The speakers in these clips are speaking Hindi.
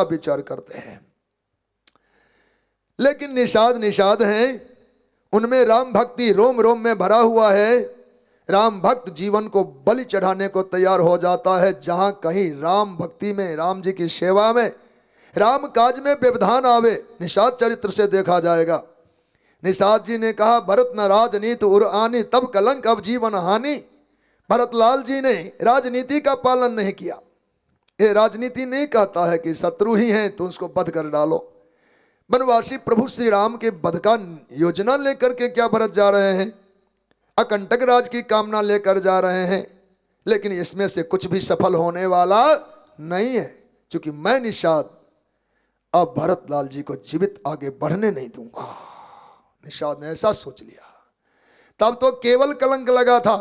विचार करते हैं। लेकिन निषाद निषाद हैं, उनमें राम भक्ति रोम रोम में भरा हुआ है। राम भक्त जीवन को बलि चढ़ाने को तैयार हो जाता है। जहां कहीं राम भक्ति में, राम जी की सेवा में, राम काज में व्यवधान आवे, निषाद चरित्र से देखा जाएगा। निषाद जी ने कहा, भरत न राजनीति उर आनी, तब कलंक अब जीवन हानि। भरतलाल जी ने राजनीति का पालन नहीं किया। ये राजनीति नहीं कहता है कि शत्रु ही हैं तो उसको वध कर डालो। वनवासी प्रभु श्री राम के वध का योजना लेकर के क्या भरत जा रहे हैं? अकंटक राज की कामना लेकर जा रहे हैं, लेकिन इसमें से कुछ भी सफल होने वाला नहीं है। क्योंकि मैं निषाद अब भरतलाल जी को जीवित आगे बढ़ने नहीं दूंगा। निषाद ने ऐसा सोच लिया। तब तो केवल कलंक लगा था।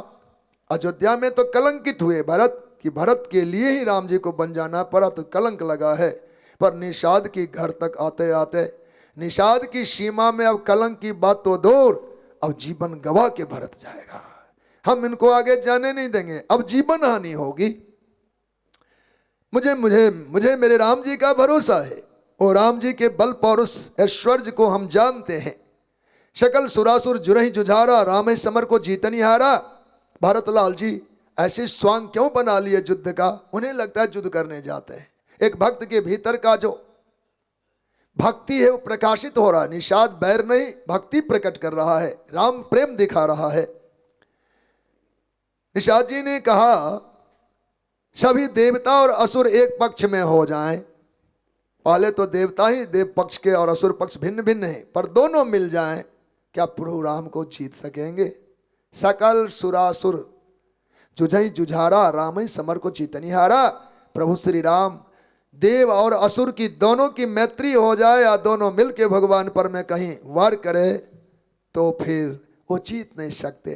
अयोध्या में तो कलंकित हुए भरत, कि भरत के लिए ही राम जी को बन जाना पड़ा, तो कलंक लगा है। पर निषाद की घर तक आते आते निषाद की सीमा में अब कलंक की बात तो दूर, अब जीवन गवा के भरत जाएगा। हम इनको आगे जाने नहीं देंगे, अब जीवन हानि होगी। मुझे मुझे मुझे मेरे राम जी का भरोसा है, और राम जी के बल पौरुष ऐश्वर्य को हम जानते हैं। सकल सुरासुर जुरहि जुझारा, रामे समर को जीतनी हारा। भरतलाल जी ऐसे स्वांग क्यों बना लिए युद्ध का? उन्हें लगता है युद्ध करने जाते हैं। एक भक्त के भीतर का जो भक्ति है वो प्रकाशित हो रहा है। निषाद बैर नहीं, भक्ति प्रकट कर रहा है, राम प्रेम दिखा रहा है। निषाद जी ने कहा, सभी देवता और असुर एक पक्ष में हो जाएं। पहले तो देवता ही देव पक्ष के और असुर पक्ष भिन्न भिन्न है, पर दोनों मिल जाएं, क्या प्रभु राम को जीत सकेंगे? सकल सुरासुर जुझई जुझारा, राम ही समर को जीतनी हारा। प्रभु श्री राम देव और असुर की दोनों की मैत्री हो जाए, या दोनों मिलके भगवान पर में कहीं वार करे, तो फिर वो जीत नहीं सकते।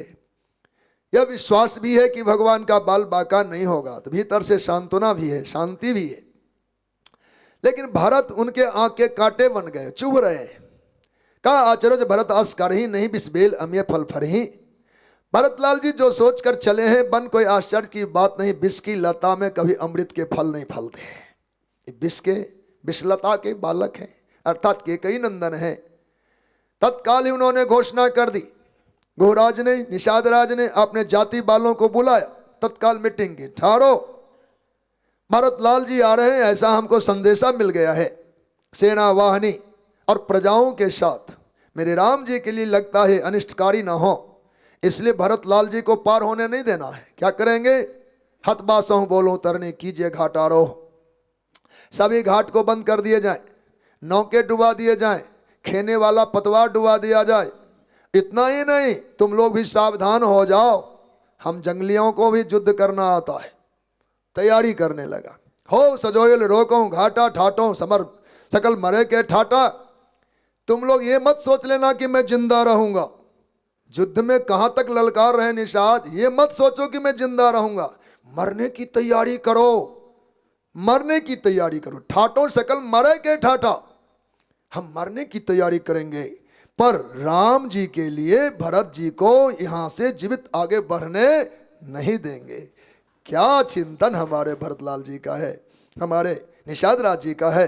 यह विश्वास भी है कि भगवान का बाल बाका नहीं होगा, तो भीतर से सांत्वना भी है, शांति भी है। लेकिन भरत उनके आंख के कांटे बन गए, चुभ रहे। का आचरज भरत अस करही, नहीं बिस्बेल अम्य फल फरही। भरतलाल जी जो सोचकर चले हैं, बन कोई आश्चर्य की बात नहीं। विष की लता में कभी अमृत के फल नहीं फलते। विषलता के बालक हैं, अर्थात केकई नंदन है। तत्काल ही उन्होंने घोषणा कर दी। गोराज ने, निषाद राज ने अपने जाति बालों को बुलाया, तत्काल मीटिंग की। ठाड़ो, भरतलाल जी आ रहे हैं, ऐसा हमको संदेशा मिल गया है। सेना वाहिनी और प्रजाओं के साथ मेरे राम जी के लिए लगता है अनिष्टकारी न हो, इसलिए भरतलाल जी को पार होने नहीं देना है। क्या करेंगे? हतबासों बोलो तरने कीजिए घाट आरोह। सभी घाट को बंद कर दिए जाए, नौके डुबा दिए जाए, खेने वाला पतवार डुबा दिया जाए। इतना ही नहीं, तुम लोग भी सावधान हो जाओ, हम जंगलियों को भी युद्ध करना आता है। तैयारी करने लगा। हो सजोयल रोकों घाटा ठाटों, समर सकल मरे के ठाटा। तुम लोग ये मत सोच लेना कि मैं जिंदा रहूंगा। युद्ध में कहां तक ललकार रहे निषाद, ये मत सोचो कि मैं जिंदा रहूंगा। मरने की तैयारी करो, मरने की तैयारी करो। ठाटों सकल मरे के ठाटा, हम मरने की तैयारी करेंगे, पर राम जी के लिए भरत जी को यहां से जीवित आगे बढ़ने नहीं देंगे। क्या चिंतन हमारे भरतलाल जी का है, हमारे निषाद राज जी का है।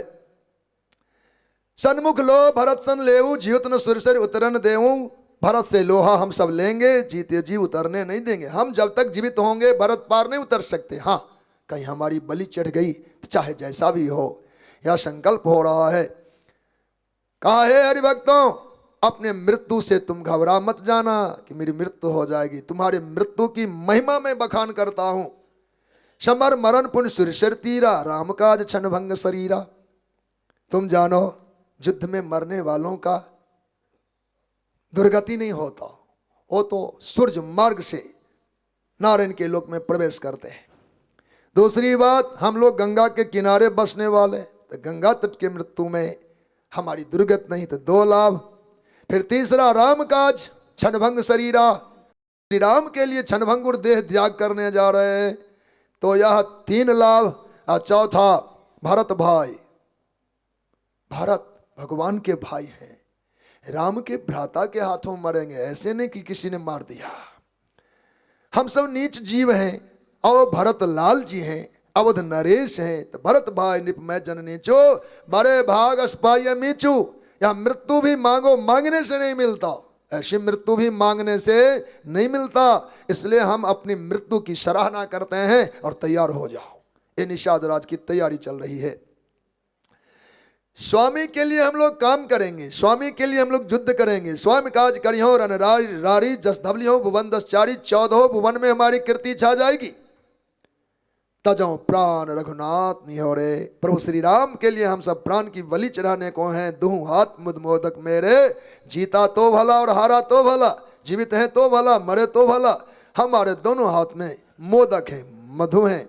सन्मुख लो भरत सन लेऊ, जीवत न सुरसर उतरन देऊं। भरत से लोहा हम सब लेंगे, जीते जी उतरने नहीं देंगे। हम जब तक जीवित होंगे भरत पार नहीं उतर सकते। हाँ, कहीं हमारी बलि चढ़ गई तो चाहे जैसा भी हो, यह संकल्प हो रहा है। कहा है हरिभक्तों, अपने मृत्यु से तुम घबरा मत जाना कि मेरी मृत्यु हो जाएगी। तुम्हारी मृत्यु की महिमा में बखान करता हूं। समर मरण पुण्य सुरसर तीरा, राम काज क्षण भंग शरीरा। तुम जानो, युद्ध में मरने वालों का दुर्गति नहीं होता, वो तो सूर्य मार्ग से नारायण के लोक में प्रवेश करते हैं। दूसरी बात, हम लोग गंगा के किनारे बसने वाले, तो गंगा तट के मृत्यु में हमारी दुर्गत नहीं तो दो लाभ। फिर तीसरा, राम काज क्षणभंग शरीरा, श्री राम के लिए क्षणभंगुर देह त्याग करने जा रहे हैं, तो यह तीन लाभ। और चौथा, भरत भाई, भरत भगवान के भाई हैं, राम के भ्राता के हाथों मरेंगे, ऐसे नहीं कि किसी ने मार दिया। हम सब नीच जीव हैं और भरत लाल जी हैं, अवध नरेश हैं तो भरत भाई निप मैं जननी चो बड़े भाग अस्पाय मीचू। या मृत्यु भी मांगो, मांगने से नहीं मिलता, ऐसी मृत्यु भी मांगने से नहीं मिलता। इसलिए हम अपनी मृत्यु की सराहना करते हैं और तैयार हो जाओ। ये निषाद राज की तैयारी चल रही है। स्वामी के लिए हम लोग काम करेंगे, स्वामी के लिए हम लोग युद्ध करेंगे। स्वामी काज करियो रन रारी जस धवलियो भुवन 10 14 भुवन में हमारी कीर्ति छा जाएगी। तजो प्राण रघुनाथ निहोरे। प्रभु श्री राम के लिए हम सब प्राण की बलि चढ़ाने को हैं। दूं हाथ मुद मोदक मेरे, जीता तो भला और हारा तो भला, जीवित है तो भला मरे तो भला। हमारे दोनों हाथ में मोदक है, मधु है।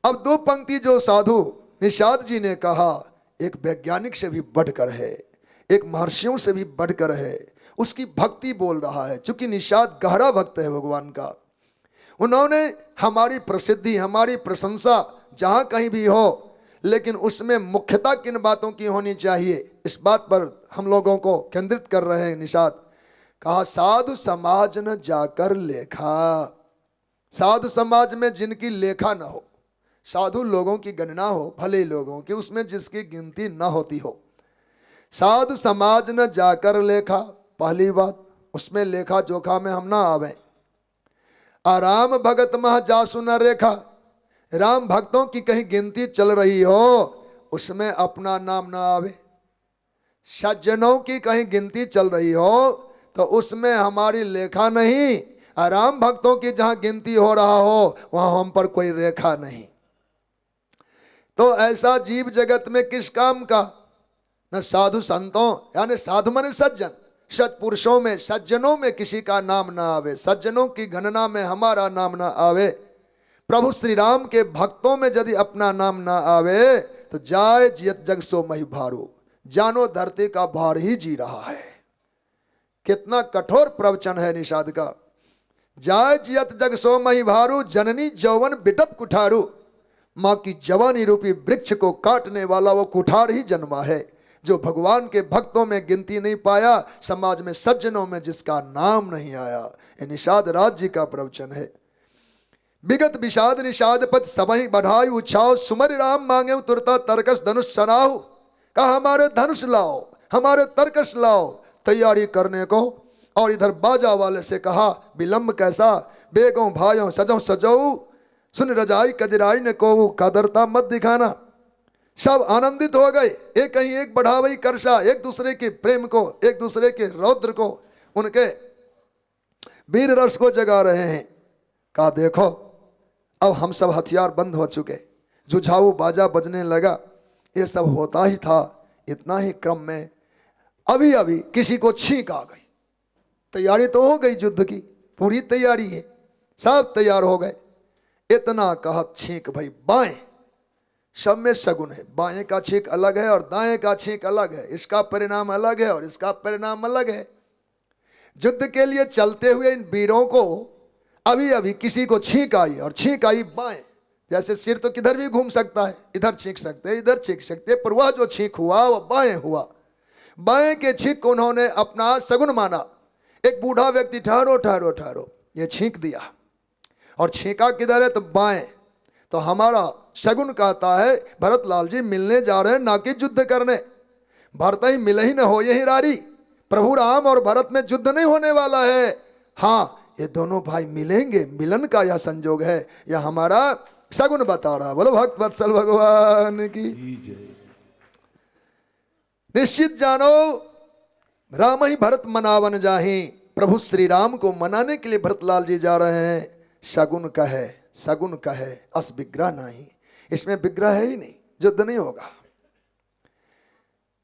अब दो पंक्ति जो साधु निषाद जी ने कहा, एक वैज्ञानिक से भी बढ़कर है, एक महर्षियों से भी बढ़कर है। उसकी भक्ति बोल रहा है। चूंकि निषाद गहरा भक्त है भगवान का, उन्होंने हमारी प्रसिद्धि, हमारी प्रशंसा जहां कहीं भी हो, लेकिन उसमें मुख्यता किन बातों की होनी चाहिए, इस बात पर हम लोगों को केंद्रित कर रहे हैं निषाद। कहा साधु समाज न जाकर लेखा। साधु समाज में जिनकी लेखा न हो, साधु लोगों की गणना हो, भले लोगों की, उसमें जिसकी गिनती न होती हो, साधु समाज न जाकर लेखा। पहली बात, उसमें लेखा जोखा में हम ना आवे। आराम भगत मह जासु न रेखा। राम भक्तों की कहीं गिनती चल रही हो, उसमें अपना नाम ना आवे। सज्जनों की कहीं गिनती चल रही हो तो उसमें हमारी लेखा नहीं। आराम भक्तों की जहां गिनती हो रहा हो वहां हम पर कोई रेखा नहीं। तो ऐसा जीव जगत में किस काम का? न साधु संतों, यानी साधु माने सज्जन, सत्पुरुषों में, सज्जनों में किसी का नाम ना आवे, सज्जनों की गणना में हमारा नाम ना आवे। प्रभु श्री राम के भक्तों में यदि अपना नाम ना आवे तो जाय जियत जग सो मही भारू। जानो धरती का भार ही जी रहा है। कितना कठोर प्रवचन है निषाद का। जाय जियत जग सो मही भारू, जननी जौवन बिटप कुठारू। माँ की जवानी रूपी वृक्ष को काटने वाला वो कुठार ही जन्मा है, जो भगवान के भक्तों में गिनती नहीं पाया, समाज में सज्जनों में जिसका नाम नहीं आया। ये निषाद राज जी का प्रवचन है। विगत विषाद निषाद पद सबही बढ़ाई उछाओ, सुमर राम मांगे तुरता तरकस धनुष सनाओ। कहा हमारे धनुष लाओ, हमारे तरकस लाओ, तैयारी करने को। और इधर बाजा वाले से कहा विलंब कैसा, बेगों भाइयों सजो सजो, सुन रजाई कजराई ने को कदरता मत दिखाना। सब आनंदित हो गए, एक कहीं एक बढ़ावई करसा, एक दूसरे के प्रेम को, एक दूसरे के रौद्र को, उनके वीर रस को जगा रहे हैं। कहा देखो अब हम सब हथियार बंद हो चुके, जुझाऊ बाजा बजने लगा। ये सब होता ही था। इतना ही क्रम में अभी अभी किसी को छींक आ गई। तैयारी तो हो गई, युद्ध की पूरी तैयारी है, सब तैयार हो गए। इतना कहत छींक भाई बाएं, सब में सगुन है। बाएं का छींक अलग है और दाएं का छींक अलग है, इसका परिणाम अलग है और इसका परिणाम अलग है। युद्ध के लिए चलते हुए इन वीरों को अभी अभी किसी को छींक आई, और छींक आई बाएं। जैसे सिर तो किधर भी घूम सकता है, इधर छींक सकते हैं, इधर छींक सकते हैं, पर वह जो छींक हुआ वह बाएं हुआ। बाएं के छींक को उन्होंने अपना सगुन माना। एक बूढ़ा व्यक्ति ठहरो ठहरो ठहरो, ये छींक दिया, और छींका किधर है तो बाएं। तो हमारा शगुन कहता है भरत लाल जी मिलने जा रहे हैं, ना कि युद्ध करने। भरत ही मिले ही न हो यही रारी। प्रभु राम और भरत में युद्ध नहीं होने वाला है। हाँ, ये दोनों भाई मिलेंगे, मिलन का यह संजोग है, यह हमारा शगुन बता रहा। बोलो भक्त वत्सल भगवान की। निश्चित जानो राम ही भरत मनावन जाही। प्रभु श्री राम को मनाने के लिए भरतलाल जी जा रहे हैं। शगुन कहे, सगुन कहे, अस विग्रह नहीं, इसमें विग्रह है ही नहीं, युद्ध नहीं होगा।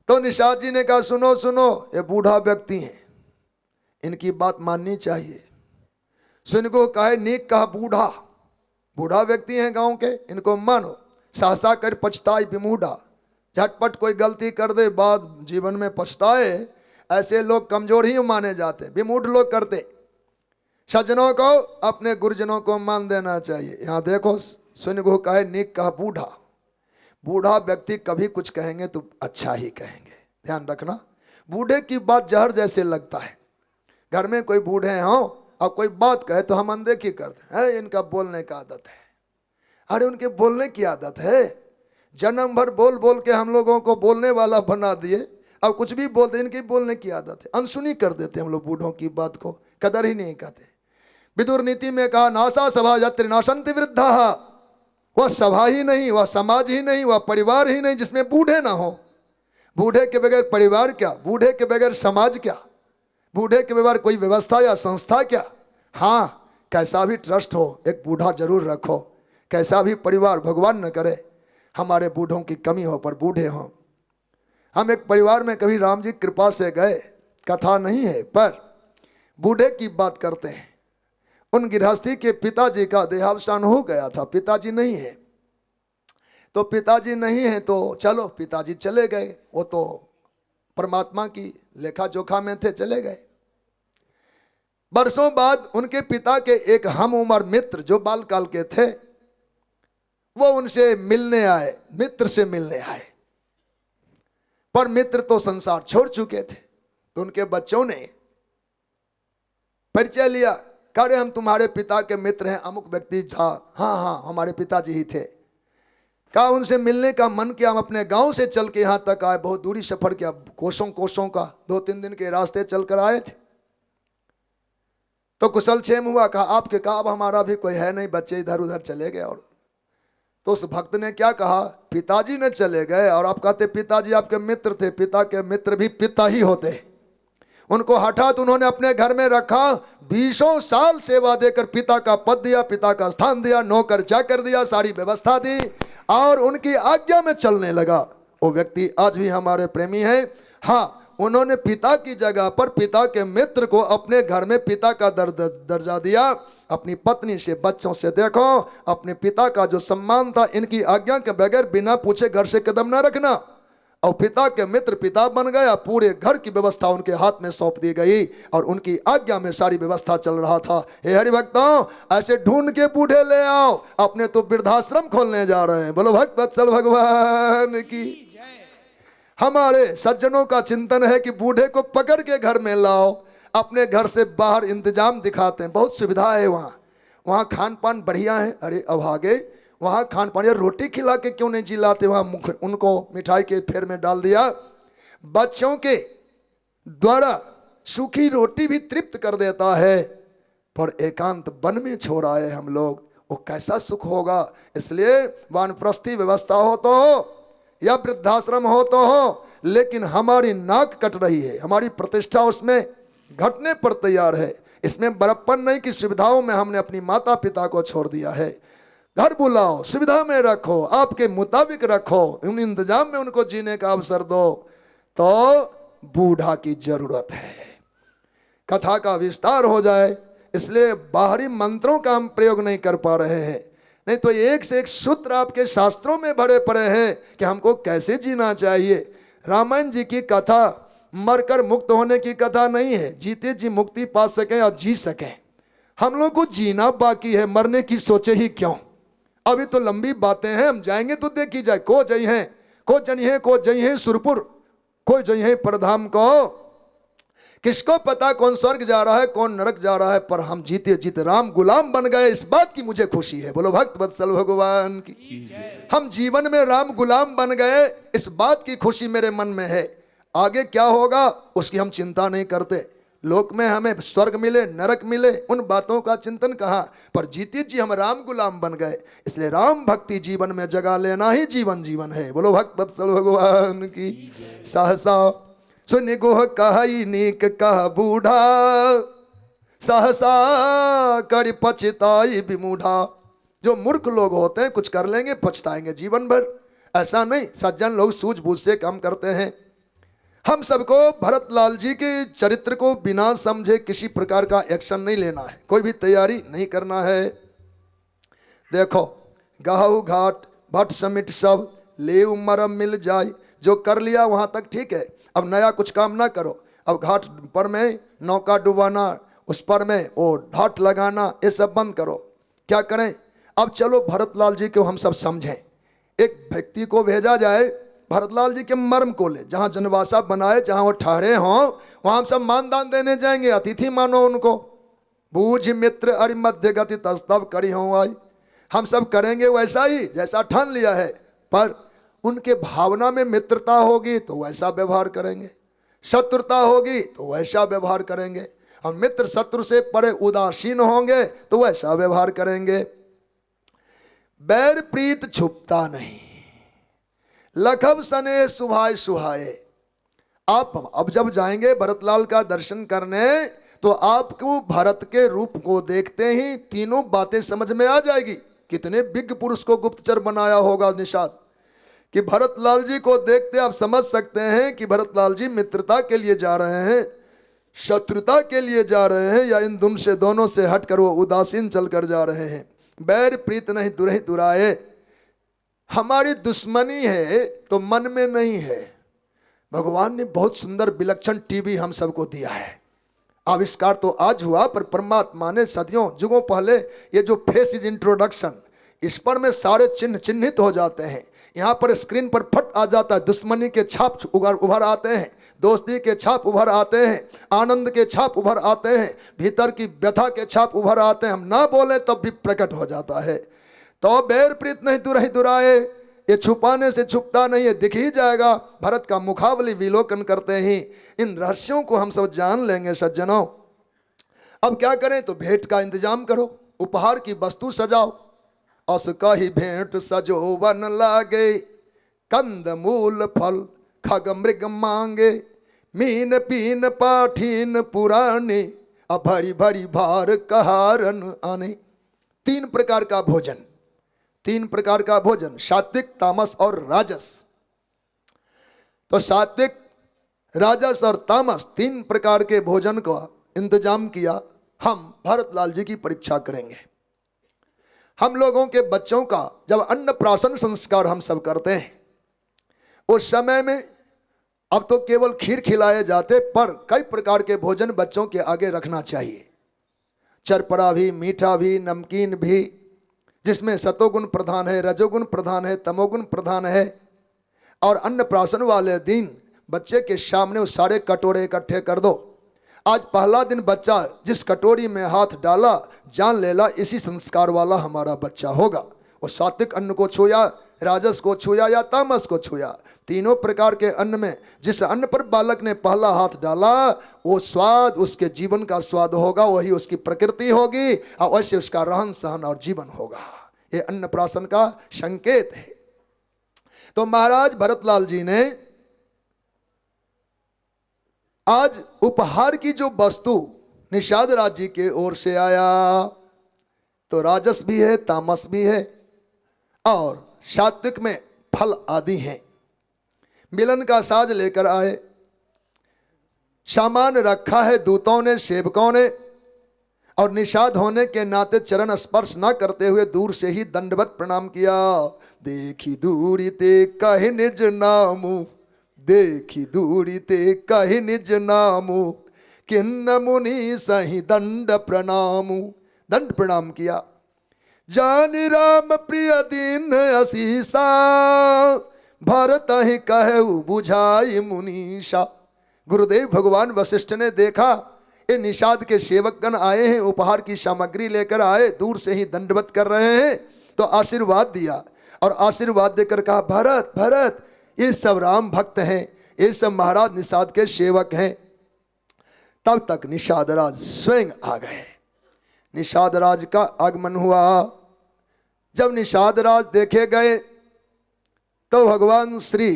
तो निषाद जी ने कहा सुनो सुनो, ये बूढ़ा व्यक्ति हैं, इनकी बात माननी चाहिए। सुन को कहे नीक कहा बूढ़ा, बूढ़ा व्यक्ति हैं गांव के, इनको मानो। सासा कर पछताई विमूढ़ा, झटपट कोई गलती कर दे बाद जीवन में पछताए, ऐसे लोग कमजोर ही माने जाते, विमूढ़ लोग करते। सज्जनों को, अपने गुरुजनों को मान देना चाहिए। यहाँ देखो सुन को कहे नीक कहा बूढ़ा। बूढ़ा व्यक्ति कभी कुछ कहेंगे तो अच्छा ही कहेंगे, ध्यान रखना। बूढ़े की बात जहर जैसे लगता है। घर में कोई बूढ़े हों और कोई बात कहे तो हम अनदेखी करते हैं, इनका बोलने का आदत है। अरे उनके बोलने की आदत है, जन्म भर बोल बोल के हम लोगों को बोलने वाला बना दिए। अब कुछ भी बोलते, इनकी बोलने की आदत है, अनसुनी कर देते हम लोग बूढ़ों की बात को, कदर ही नहीं करते। विदुर नीति में कहा नासा सभा यत्र नासन्ति वृद्धा, वह सभा ही नहीं, वह समाज ही नहीं, वह परिवार ही नहीं जिसमें बूढ़े ना हो। बूढ़े के बगैर परिवार क्या, बूढ़े के बगैर समाज क्या, बूढ़े के बगैर कोई व्यवस्था या संस्था क्या। हाँ, कैसा भी ट्रस्ट हो एक बूढ़ा जरूर रखो, कैसा भी परिवार, भगवान न करे हमारे बूढ़ों की कमी हो पर बूढ़े हों। हम एक परिवार में कभी राम जी कृपा से गए, कथा नहीं है पर बूढ़े की बात करते हैं। उन गृहस्थी के पिताजी का देहावसान हो गया था, पिताजी नहीं है, तो पिताजी नहीं है तो चलो पिताजी चले गए, वो तो परमात्मा की लेखा जोखा में थे, चले गए। बरसों बाद उनके पिता के एक हम उम्र मित्र जो बालकाल के थे, वो उनसे मिलने आए, मित्र से मिलने आए, पर मित्र तो संसार छोड़ चुके थे। तो उनके बच्चों ने परिचय लिया, कहे हम तुम्हारे पिता के मित्र हैं, अमुक व्यक्ति था। हाँ हाँ हमारे पिताजी ही थे। कहा उनसे मिलने का मन किया, हम अपने गांव से चल के यहाँ तक आए, बहुत दूरी सफर किया, कोसों कोसों का 2-3 दिन के रास्ते चलकर आए थे। तो कुशल क्षेम हुआ, कहा आपके, कहा अब हमारा भी कोई है नहीं, बच्चे इधर उधर चले गए। और तो उस भक्त ने क्या कहा, पिताजी ने चले गए और आप कहते पिताजी आपके मित्र थे, पिता के मित्र भी पिता ही होते। उनको हठात उन्होंने अपने घर में रखा, 20 साल सेवा देकर पिता का पद दिया, पिता का स्थान दिया, नौकर चाकर दिया, सारी व्यवस्था दी और उनकी आज्ञा में चलने लगा। वो व्यक्ति आज भी हमारे प्रेमी है। हाँ, उन्होंने पिता की जगह पर पिता के मित्र को अपने घर में पिता का दर्जा दिया। अपनी पत्नी से, बच्चों से देखो, अपने पिता का जो सम्मान था, इनकी आज्ञा के बगैर बिना पूछे घर से कदम न रखना। और पिता के मित्र पिता बन गया, पूरे घर की व्यवस्था उनके हाथ में सौंप दी गई और उनकी आज्ञा में सारी व्यवस्था चल रहा था। हे हरि भक्तों, ऐसे ढूंढ के बूढ़े ले आओ, अपने तो वृद्धाश्रम खोलने जा रहे हैं। बोलो भक्त वत्सल भगवान की। हमारे सज्जनों का चिंतन है कि बूढ़े को पकड़ के घर में लाओ, अपने घर से बाहर इंतजाम दिखाते हैं, बहुत सुविधा है वहाँ खान पान बढ़िया है। अरे अभागे, वहाँ खान पान, या रोटी खिला के क्यों नहीं जिलाते, वहाँ उनको मिठाई के फेर में डाल दिया। बच्चों के द्वारा सूखी रोटी भी तृप्त कर देता है, पर एकांत वन में छोड़ आए हम लोग, वो कैसा सुख होगा। इसलिए वानप्रस्थी व्यवस्था हो तो हो या वृद्धाश्रम हो तो हो, लेकिन हमारी नाक कट रही है, हमारी प्रतिष्ठा उसमें घटने पर तैयार है। इसमें बड़प्पन नहीं कि सुविधाओं में हमने अपनी माता पिता को छोड़ दिया है। घर बुलाओ, सुविधा में रखो, आपके मुताबिक रखो, उन इंतजाम में उनको जीने का अवसर दो, तो बूढ़ा की जरूरत है। कथा का विस्तार हो जाए, इसलिए बाहरी मंत्रों का हम प्रयोग नहीं कर पा रहे हैं, नहीं तो एक से एक सूत्र आपके शास्त्रों में भरे पड़े हैं कि हमको कैसे जीना चाहिए। रामायण जी की कथा मरकर मुक्त होने की कथा नहीं है, जीते जी मुक्ति पा सकें और जी सकें। हम लोग को जीना बाकी है, मरने की सोचे ही क्यों। अभी तो लंबी बातें हैं, हम जाएंगे तो देखी जाए। को जई हैं, को जनी है, को जई है सुरपुर, कोई जई है परधाम को। किसको पता कौन स्वर्ग जा रहा है, कौन नरक जा रहा है, पर हम जीते जीते राम गुलाम बन गए, इस बात की मुझे खुशी है। बोलो भक्त वत्सल भगवान की। हम जीवन में राम गुलाम बन गए, इस बात की खुशी मेरे मन में है। आगे क्या होगा उसकी हम चिंता नहीं करते। लोक में हमें स्वर्ग मिले, नरक मिले, उन बातों का चिंतन कहाँ, पर जीते जी हम राम गुलाम बन गए। इसलिए राम भक्ति जीवन में जगा लेना ही जीवन जीवन है। बोलो भक्त वत्सल भगवान की। सहसा सुन गोह कही नीक कह बूढ़ा, सहसा कर पछताई विमूढ़ा। जो मूर्ख लोग होते हैं कुछ कर लेंगे पछताएंगे जीवन भर, ऐसा नहीं। सज्जन लोग सूझबूझ से काम करते हैं। हम सबको भरतलाल जी के चरित्र को बिना समझे किसी प्रकार का एक्शन नहीं लेना है, कोई भी तैयारी नहीं करना है। देखो गहु घाट भट समिट सब ले मरम मिल जाए, जो कर लिया वहां तक ठीक है, अब नया कुछ काम ना करो। अब घाट पर में नौका डुबाना, उस पर में वो ढाट लगाना, ये सब बंद करो। क्या करें, अब चलो भरतलाल जी को हम सब समझें। एक व्यक्ति को भेजा जाए भरतलाल जी के मर्म को ले, जहाँ जनवासा बनाए, जहाँ वो ठहरे हों, वहाँ हम सब मानदान देने जाएंगे, अतिथि मानो उनको। बूझ मित्र अरि मध्य गति तस्तव करी हो आई। हम सब करेंगे वैसा ही जैसा ठान लिया है, पर उनके भावना में मित्रता होगी तो वैसा व्यवहार करेंगे, शत्रुता होगी तो वैसा व्यवहार करेंगे, और मित्र शत्रु से बड़े उदासीन होंगे तो वैसा व्यवहार करेंगे। बैर प्रीत छुपता नहीं, लखब सने सुभाए सुहाए। आप अब जब जाएंगे भरतलाल का दर्शन करने तो आपको भरत के रूप को देखते ही तीनों बातें समझ में आ जाएगी। कितने विज्ञ पुरुष को गुप्तचर बनाया होगा निषाद, कि भरतलाल जी को देखते आप समझ सकते हैं कि भरतलाल जी मित्रता के लिए जा रहे हैं, शत्रुता के लिए जा रहे हैं, या इन दुम से दोनों से हटकर वो उदासीन चलकर जा रहे हैं। बैर प्रीत नहीं दुरहि दुराए। हमारी दुश्मनी है तो मन में नहीं है। भगवान ने बहुत सुंदर विलक्षण टीवी हम सबको दिया है। आविष्कार तो आज हुआ, पर परमात्मा ने सदियों जुगों पहले ये जो फेस इज इंट्रोडक्शन, इस पर में सारे चिन्ह चिन्हित हो जाते हैं। यहाँ पर स्क्रीन पर फट आ जाता है, दुश्मनी के छाप उभर आते हैं, दोस्ती के छाप उभर आते हैं, आनंद के छाप उभर आते हैं, भीतर की व्यथा के छाप उभर आते हैं। हम ना बोले तब भी प्रकट हो जाता है। तो बैर प्रीत नहीं दुरहि दुराए, ये छुपाने से छुपता नहीं है, दिख ही जाएगा। भरत का मुखावली विलोकन करते ही इन रहस्यों को हम सब जान लेंगे सज्जनों। अब क्या करें, तो भेंट का इंतजाम करो, उपहार की वस्तु सजाओ। अस कही भेंट सजो वन लागे, कंद मूल फल खग मृग मांगे, मीन पीन पाठीन पुराने, अब भरी भरी भार कहारन आने। तीन प्रकार का भोजन, तीन प्रकार का भोजन, सात्विक, तामस और राजस। तो सात्विक, राजस और तामस तीन प्रकार के भोजन का इंतजाम किया। हम भरतलाल जी की परीक्षा करेंगे। हम लोगों के बच्चों का जब अन्नप्राशन संस्कार हम सब करते हैं, उस समय में अब तो केवल खीर खिलाए जाते, पर कई प्रकार के भोजन बच्चों के आगे रखना चाहिए। चरपड़ा भी, मीठा भी, नमकीन भी, जिसमें सतोगुण प्रधान है, रजोगुण प्रधान है, तमोगुण प्रधान है। और अन्नप्राशन वाले दिन बच्चे के सामने वो सारे कटोरे इकट्ठे कर दो। आज पहला दिन बच्चा जिस कटोरी में हाथ डाला, जान लेला इसी संस्कार वाला हमारा बच्चा होगा। वो सात्विक अन्न को छुया, राजस को छुया या तामस को छुया। तीनों प्रकार के अन्न में जिस अन्न पर बालक ने पहला हाथ डाला, वो स्वाद उसके जीवन का स्वाद होगा, वही उसकी प्रकृति होगी, और वैसे उसका रहन सहन और जीवन होगा। ये अन्नप्राशन का संकेत है। तो महाराज भरतलाल जी ने आज उपहार की जो वस्तु निषाद राज जी के ओर से आया, तो राजस भी है, तामस भी है, और सात्विक में फल आदि हैं। मिलन का साज लेकर आए, सामान रखा है दूतों ने, सेवकों ने, और निषाद होने के नाते चरण स्पर्श न करते हुए दूर से ही दंडवत प्रणाम किया। देखी दूरी ते कहे निज नामू, देखी दूरी ते कहे निज नामू, किन्न मुनि सही दंड प्रणामू। दंड प्रणाम किया। जानि राम प्रिय दीन असीसा, भरत ही कहु बुझाई मुनीषा। गुरुदेव भगवान वशिष्ठ ने देखा ये निषाद के सेवकगण आए हैं, उपहार की सामग्री लेकर आए, दूर से ही दंडवत कर रहे हैं, तो आशीर्वाद दिया। और आशीर्वाद देकर कहा, भरत भरत ये सब राम भक्त हैं, ये सब महाराज निषाद के सेवक हैं। तब तक निषाद राज स्वयं आ गए। निषाद राज का आगमन हुआ। जब निषाद राज देखे गए तो भगवान श्री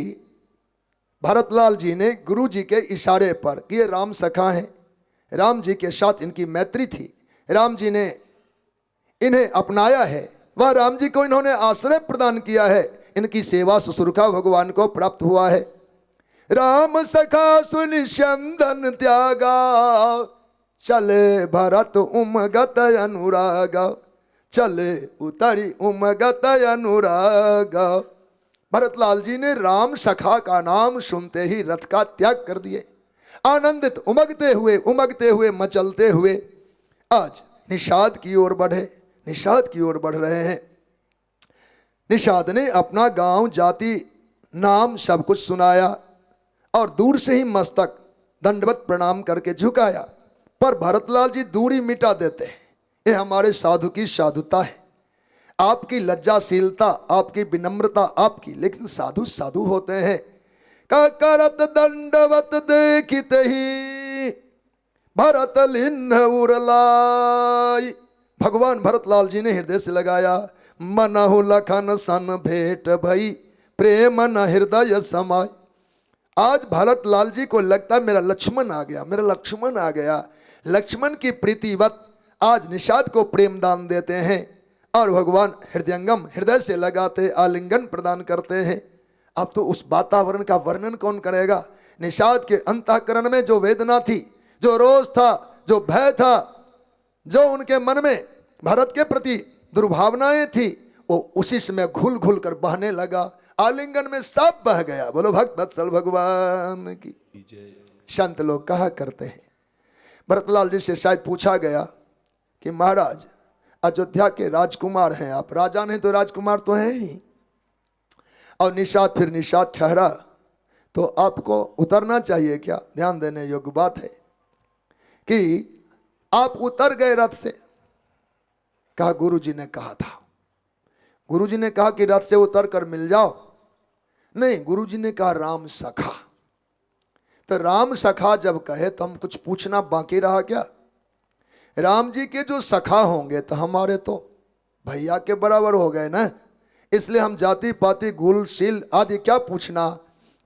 भरतलाल जी ने गुरु जी के इशारे पर कि ये राम सखा हैं, राम जी के साथ इनकी मैत्री थी, राम जी ने इन्हें अपनाया है, वह राम जी को इन्होंने आश्रय प्रदान किया है, इनकी सेवा शुश्रूषा भगवान को प्राप्त हुआ है। राम सखा सुन चंदन त्यागा, चले भरत उमगत अनुरागा, चले उतरी उमगत अनुरागा। भरतलाल जी ने राम सखा का नाम सुनते ही रथ का त्याग कर दिए। आनंदित उमगते हुए मचलते हुए आज निषाद की ओर बढ़े, निषाद की ओर बढ़ रहे हैं। निषाद ने अपना गांव, जाति, नाम सब कुछ सुनाया और दूर से ही मस्तक दंडवत प्रणाम करके झुकाया। पर भरतलाल जी दूरी मिटा देते हैं, ये हमारे साधु की साधुता है। आपकी लज्जाशीलता, आपकी विनम्रता आपकी, लेकिन साधु साधु होते हैं। करत दंडवत देखित ही भरत लिन्ह उरलाई। भगवान भरतलाल जी ने हृदय से लगाया, मनहु लखन सन भेंट भई प्रेम न हृदय समाय। आज भरतलाल जी को लगता मेरा लक्ष्मण आ गया, मेरा लक्ष्मण आ गया। लक्ष्मण की प्रीतिवत आज निषाद को प्रेम दान देते हैं और भगवान हृदयंगम हृदय से लगाते, आलिंगन प्रदान करते हैं। अब तो उस वातावरण का वर्णन कौन करेगा। निषाद के अंतःकरण में जो वेदना थी, जो रोष था, जो भय था, जो उनके मन में भरत के प्रति दुर्भावनाएं थी, वो उसी समय घुल घुल कर बहने लगा। आलिंगन में सब बह गया। बोलो भक्त वत्सल भगवान की। संत लोग कहा करते हैं, भरतलाल जी से शायद पूछा गया कि महाराज अयोध्या के राजकुमार हैं आप, राजा नहीं तो राजकुमार तो हैं ही, और निषाद फिर निषाद ठहरा, तो आपको उतरना चाहिए क्या। ध्यान देने योग्य बात है कि आप उतर गए रथ से। कहा गुरुजी ने कहा था, गुरुजी ने कहा कि रथ से उतर कर मिल जाओ। नहीं, गुरुजी ने कहा राम सखा। तो राम सखा जब कहे तो हम कुछ पूछना बाकी रहा क्या। राम जी के जो सखा होंगे तो हमारे तो भैया के बराबर हो गए ना, इसलिए हम जाति पाति गुल शील आदि क्या पूछना।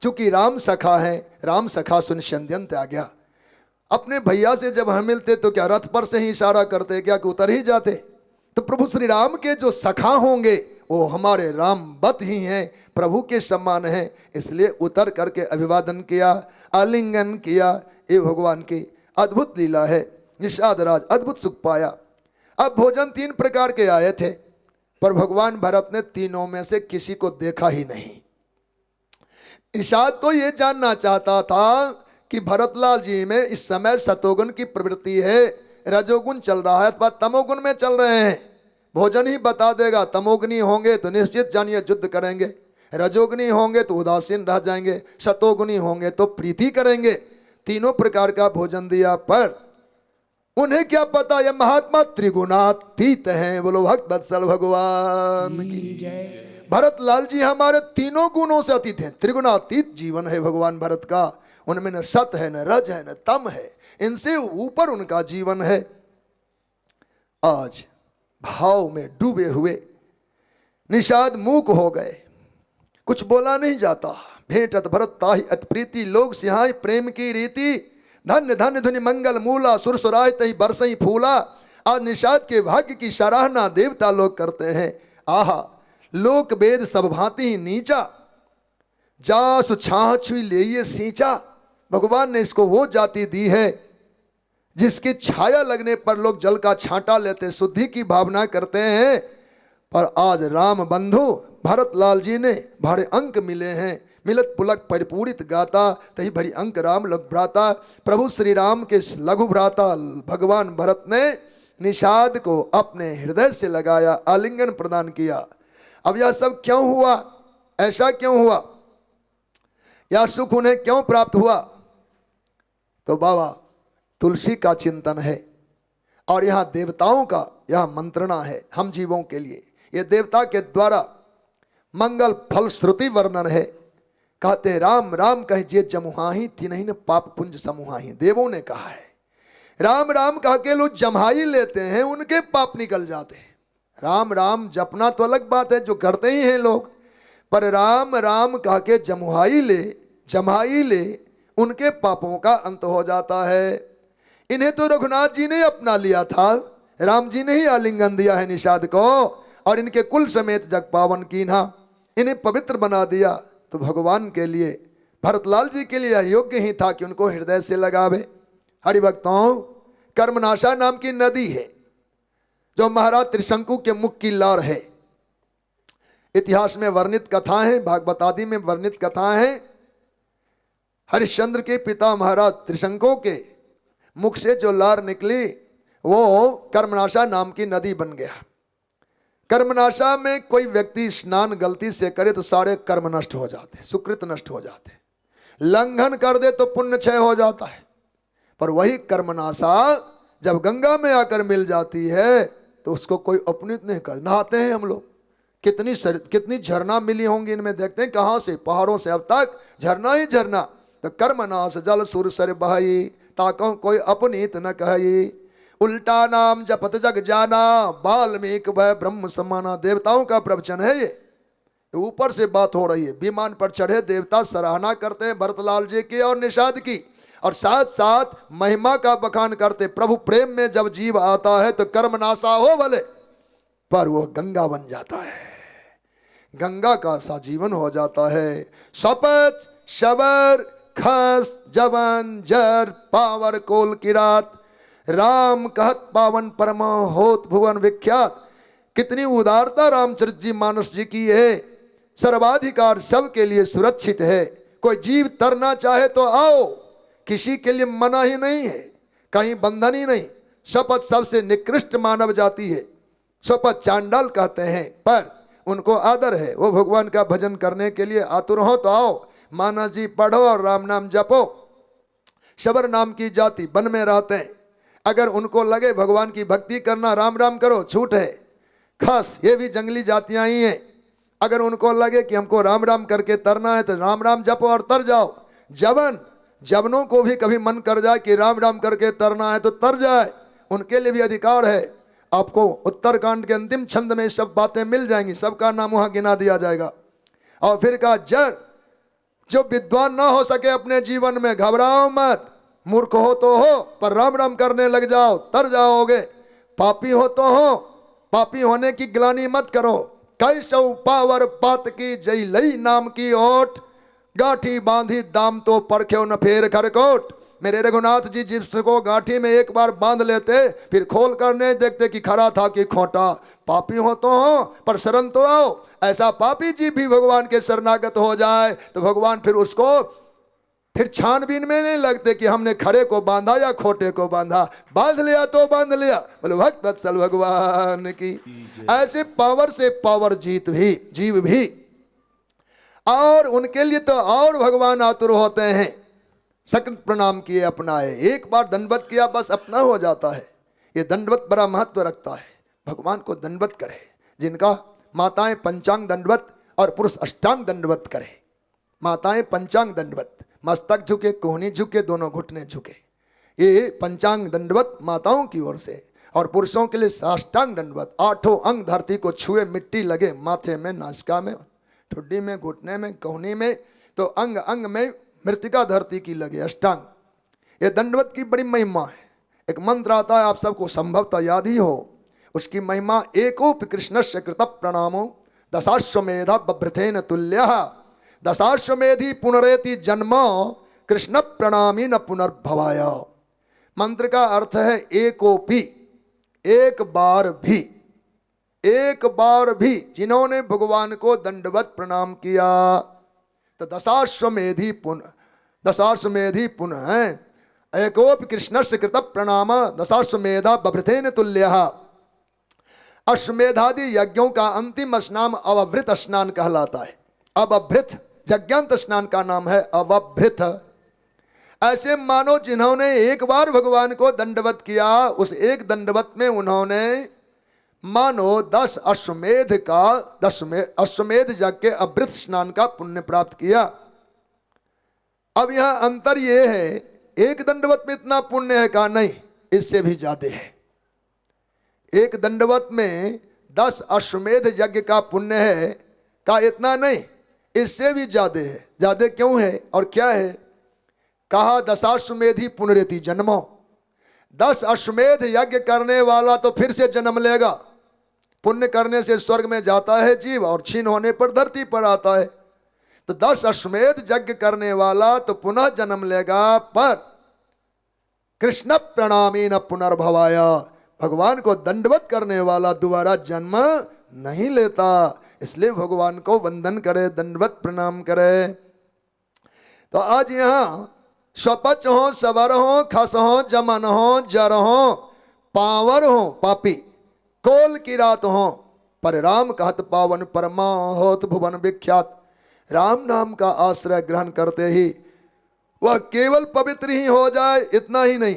चूंकि राम सखा है, राम सखा सुन संध्यंत आ गया। अपने भैया से जब हम मिलते तो क्या रथ पर से ही इशारा करते क्या कि उतर ही जाते। तो प्रभु श्री राम के जो सखा होंगे वो हमारे राम बत ही हैं, प्रभु के समान हैं, इसलिए उतर करके अभिवादन किया, आलिंगन किया। ये भगवान की अद्भुत लीला है। निषाद राज अद्भुत सुख पाया। अब भोजन 3 प्रकार के आए थे, पर भगवान भरत ने तीनों में से किसी को देखा ही नहीं। निषाद तो ये जानना चाहता था कि भरतलाल जी में इस समय सतोगुण की प्रवृत्ति है, रजोगुण चल रहा है अथवा तमोगुण में चल रहे हैं। भोजन ही बता देगा। तमोगुनी होंगे तो निश्चित जानिए युद्ध करेंगे, रजोगुनी होंगे तो उदासीन रह जाएंगे, सतोगुनी होंगे तो प्रीति करेंगे। तीनों प्रकार का भोजन दिया, पर उन्हें क्या पता ये महात्मा त्रिगुणातीत हैं। बोलो भक्त वत्सल भगवान की जय। भरतलाल जी हमारे तीनों गुणों से अतीत हैं। त्रिगुणातीत जीवन है भगवान भरत का। उनमें न सत है, न रज है, न तम है, इनसे ऊपर उनका जीवन है। आज भाव में डूबे हुए निषाद मूक हो गए, कुछ बोला नहीं जाता। भेंटत भरत ताहि अति प्रीति, लोग सिहाय प्रेम की रीति। धन्य धन्य धुनि मंगल मूला, सुरसुराय तही बरसई फूला। आज निषाद के भाग्य की सराहना देवता लोग करते हैं। आहा, लोक वेद सब भांति नीचा, जासु छाह छुई ले ये सींचा। भगवान ने इसको वो जाति दी है जिसकी छाया लगने पर लोग जल का छांटा लेते, शुद्धि की भावना करते हैं। पर आज राम बंधु भरतलाल जी ने भारे अंक मिले हैं। मिलत पुलक परिपूरित गाता, तही भरी अंक राम लघु भ्राता। प्रभु श्री राम के लघु भ्राता भगवान भरत ने निषाद को अपने हृदय से लगाया, आलिंगन प्रदान किया। अब यह सब क्यों हुआ, ऐसा क्यों हुआ, यह सुख उन्हें क्यों प्राप्त हुआ। तो बाबा तुलसी का चिंतन है और यहाँ देवताओं का यह मंत्रणा है हम जीवों के लिए। ये देवता के द्वारा मंगल फल श्रुति वर्णन है। कहते राम राम कहे जे जमुहाही तिन्हीं न पाप पुंज समूहाही। देवों ने कहा है राम राम कह के लोग जम्हाई लेते हैं, उनके पाप निकल जाते हैं। राम राम जपना तो अलग बात है, जो करते ही हैं लोग, पर राम राम कह के जम्हाई ले उनके पापों का अंत हो जाता है। इन्हें तो रघुनाथ जी ने अपना लिया था, राम जी ने ही आलिंगन दिया है निषाद को, और इनके कुल समेत जग पावन कीन्हा, इन्हें पवित्र बना दिया। तो भगवान के लिए, भरतलाल जी के लिए योग्य ही था कि उनको हृदय से लगावे। हरिभक्तों, कर्मनाशा नाम की नदी है जो महाराज त्रिशंकु के मुख की लार है। इतिहास में वर्णित कथा है, भागवत आदि में वर्णित कथा है। हरिश्चंद्र के पिता महाराज त्रिशंकु के मुख से जो लार निकली वो कर्मनाशा नाम की नदी बन गया। कर्मनाशा में कोई व्यक्ति स्नान गलती से करे तो सारे कर्म नष्ट हो जाते, सुकृत नष्ट हो जाते, लंघन कर दे तो पुण्य क्षय हो जाता है। पर वही कर्मनाशा जब गंगा में आकर मिल जाती है तो तो उसको कोई अपनीत नहीं कर। नहाते हैं हम लोग, कितनी झरना मिली होंगी इनमें, देखते हैं कहाँ से, पहाड़ों से, अब तक झरना ही झरना। तो कर्म नाश जल सुर सर बहाई, ताको कोई अपनीत न कही। उल्टा नाम जपत जग जाना, वाल्मीकि भय ब्रह्म समाना। देवताओं का प्रवचन है ये, ऊपर से बात हो रही है। विमान पर चढ़े देवता सराहना करते हैं भरतलाल जी की और निषाद की, और साथ साथ महिमा का बखान करते। प्रभु प्रेम में जब जीव आता है तो कर्म नाशा हो भले, पर वो गंगा बन जाता है, गंगा का सा जीवन हो जाता है। सपच शबर खस जवन जर पावर कोल की रात, राम कहत पावन परम होत भुवन विख्यात। कितनी उदारता रामचरित जी मानस जी की है। सर्वाधिकार सबके लिए सुरक्षित है। कोई जीव तरना चाहे तो आओ, किसी के लिए मना ही नहीं है, कहीं बंधन ही नहीं। शपथ सबसे निकृष्ट मानव जाति है, शपथ चांडाल कहते हैं, पर उनको आदर है। वो भगवान का भजन करने के लिए आतुर हो तो आओ, मानस जी पढ़ो और राम नाम जपो। शबर नाम की जाति वन में रहते हैं, अगर उनको लगे भगवान की भक्ति करना, राम राम करो, छूट है। खास ये भी जंगली जातियां ही हैं, अगर उनको लगे कि हमको राम राम करके तरना है तो राम राम जपो और तर जाओ। जवनों को भी कभी मन कर जाए कि राम राम करके तरना है तो तर जाए, उनके लिए भी अधिकार है। आपको उत्तरकांड के अंतिम छंद में सब बातें मिल जाएंगी, सबका नाम वहां गिना दिया जाएगा। और फिर कहा जर जो विद्वान ना हो सके अपने जीवन में, घबराओ मत, मूर्ख हो तो हो, पर राम राम करने लग जाओ, तर जाओगे। पापी हो तो हो, पापी होने की ग्लानि मत करो। कैसौ पावर पात की जय लई नाम की ओट, गाठी बांधी दाम तो परख्यो न फेर खरकोट। मेरे रघुनाथ जी जिसको गाठी में एक बार बांध लेते, फिर खोल कर नहीं देखते कि खड़ा था कि खोटा। पापी हो तो हो, पर शरण तो आओ। ऐसा पापी जी भी भगवान के शरणागत हो जाए तो भगवान फिर छानबीन में नहीं लगते कि हमने खड़े को बांधा या खोटे को बांधा, बांध लिया तो बांध लिया। बोले भक्त वत्सल भगवान की। ऐसे पावर से पावर जीव भी, और उनके लिए तो और भगवान आतुर होते हैं। सकृत प्रणाम किए अपनाए, एक बार दंडवत किया बस अपना हो जाता है। ये दंडवत बड़ा महत्व रखता है, भगवान को दंडवत करे। जिनका माताएं पंचांग दंडवत और पुरुष अष्टांग दंडवत करे। माताएं पंचांग दंडवत, मस्तक झुके, कोहनी झुके, दोनों घुटने झुके, ये पंचांग दंडवत माताओं की ओर से। और पुरुषों के लिए साष्टांग दंडवत, आठों अंग धरती को छुए, मिट्टी लगे माथे में, नासिका में, ठुड्डी में, घुटने में, कोहनी में, तो अंग अंग में मृतिका धरती की लगे, अष्टांग। ये दंडवत की बड़ी महिमा है। एक मंत्र आता है, आप सबको संभवतः याद ही हो, उसकी महिमा एकोपि कृष्णस्य कृत प्रणामो दशाश्वमेधा बभ्रथेन तुल्यः, दशाश्वमेधी पुनरेति जन्म कृष्ण प्रणामी न पुनर्भवाय। मंत्र का अर्थ है एकोपि, एक बार भी, एक बार भी जिन्होंने भगवान को दंडवत प्रणाम किया तो दशाश्वमेधी पुनः एकोपि कृष्णस्य कृत प्रणाम दशाश्वमेधा बभ्रथेन तुल्यः। अश्वमेधादि यज्ञों का अंतिम स्नान अवभृत स्नान कहलाता है। अवभृत, यज्ञांत स्नान का नाम है अवभृत। ऐसे मानो जिन्होंने एक बार भगवान को दंडवत किया, उस एक दंडवत में उन्होंने मानो 10 अश्वमेध यज्ञ के अवभृत स्नान का पुण्य प्राप्त किया। अब यहां अंतर यह है, एक दंडवत में इतना पुण्य है का नहीं, इससे भी ज्यादा है। एक दंडवत में 10 अश्वमेध यज्ञ का पुण्य है का इतना नहीं, इससे भी ज्यादा है। ज्यादा क्यों है और क्या है? कहा दशाश्वमेधी पुनरेति जन्मो, 10 अश्वमेध यज्ञ करने वाला तो फिर से जन्म लेगा। पुण्य करने से स्वर्ग में जाता है जीव, और क्षीण होने पर धरती पर आता है। तो 10 अश्वमेध यज्ञ करने वाला तो पुनः जन्म लेगा, पर कृष्ण प्रणामी न पुनर्भवाय, भगवान को दंडवत करने वाला दोबारा जन्म नहीं लेता। इसलिए भगवान को वंदन करे, दंडवत प्रणाम करे। तो आज यहाँ स्वपच हो, सवर हो, खस हो, जमन हो, जर हो, पावर हो, पापी, कोल की रात हो, पर राम कहत पावन परमा होत भुवन विख्यात। राम नाम का आश्रय ग्रहण करते ही वह केवल पवित्र ही हो जाए, इतना ही नहीं,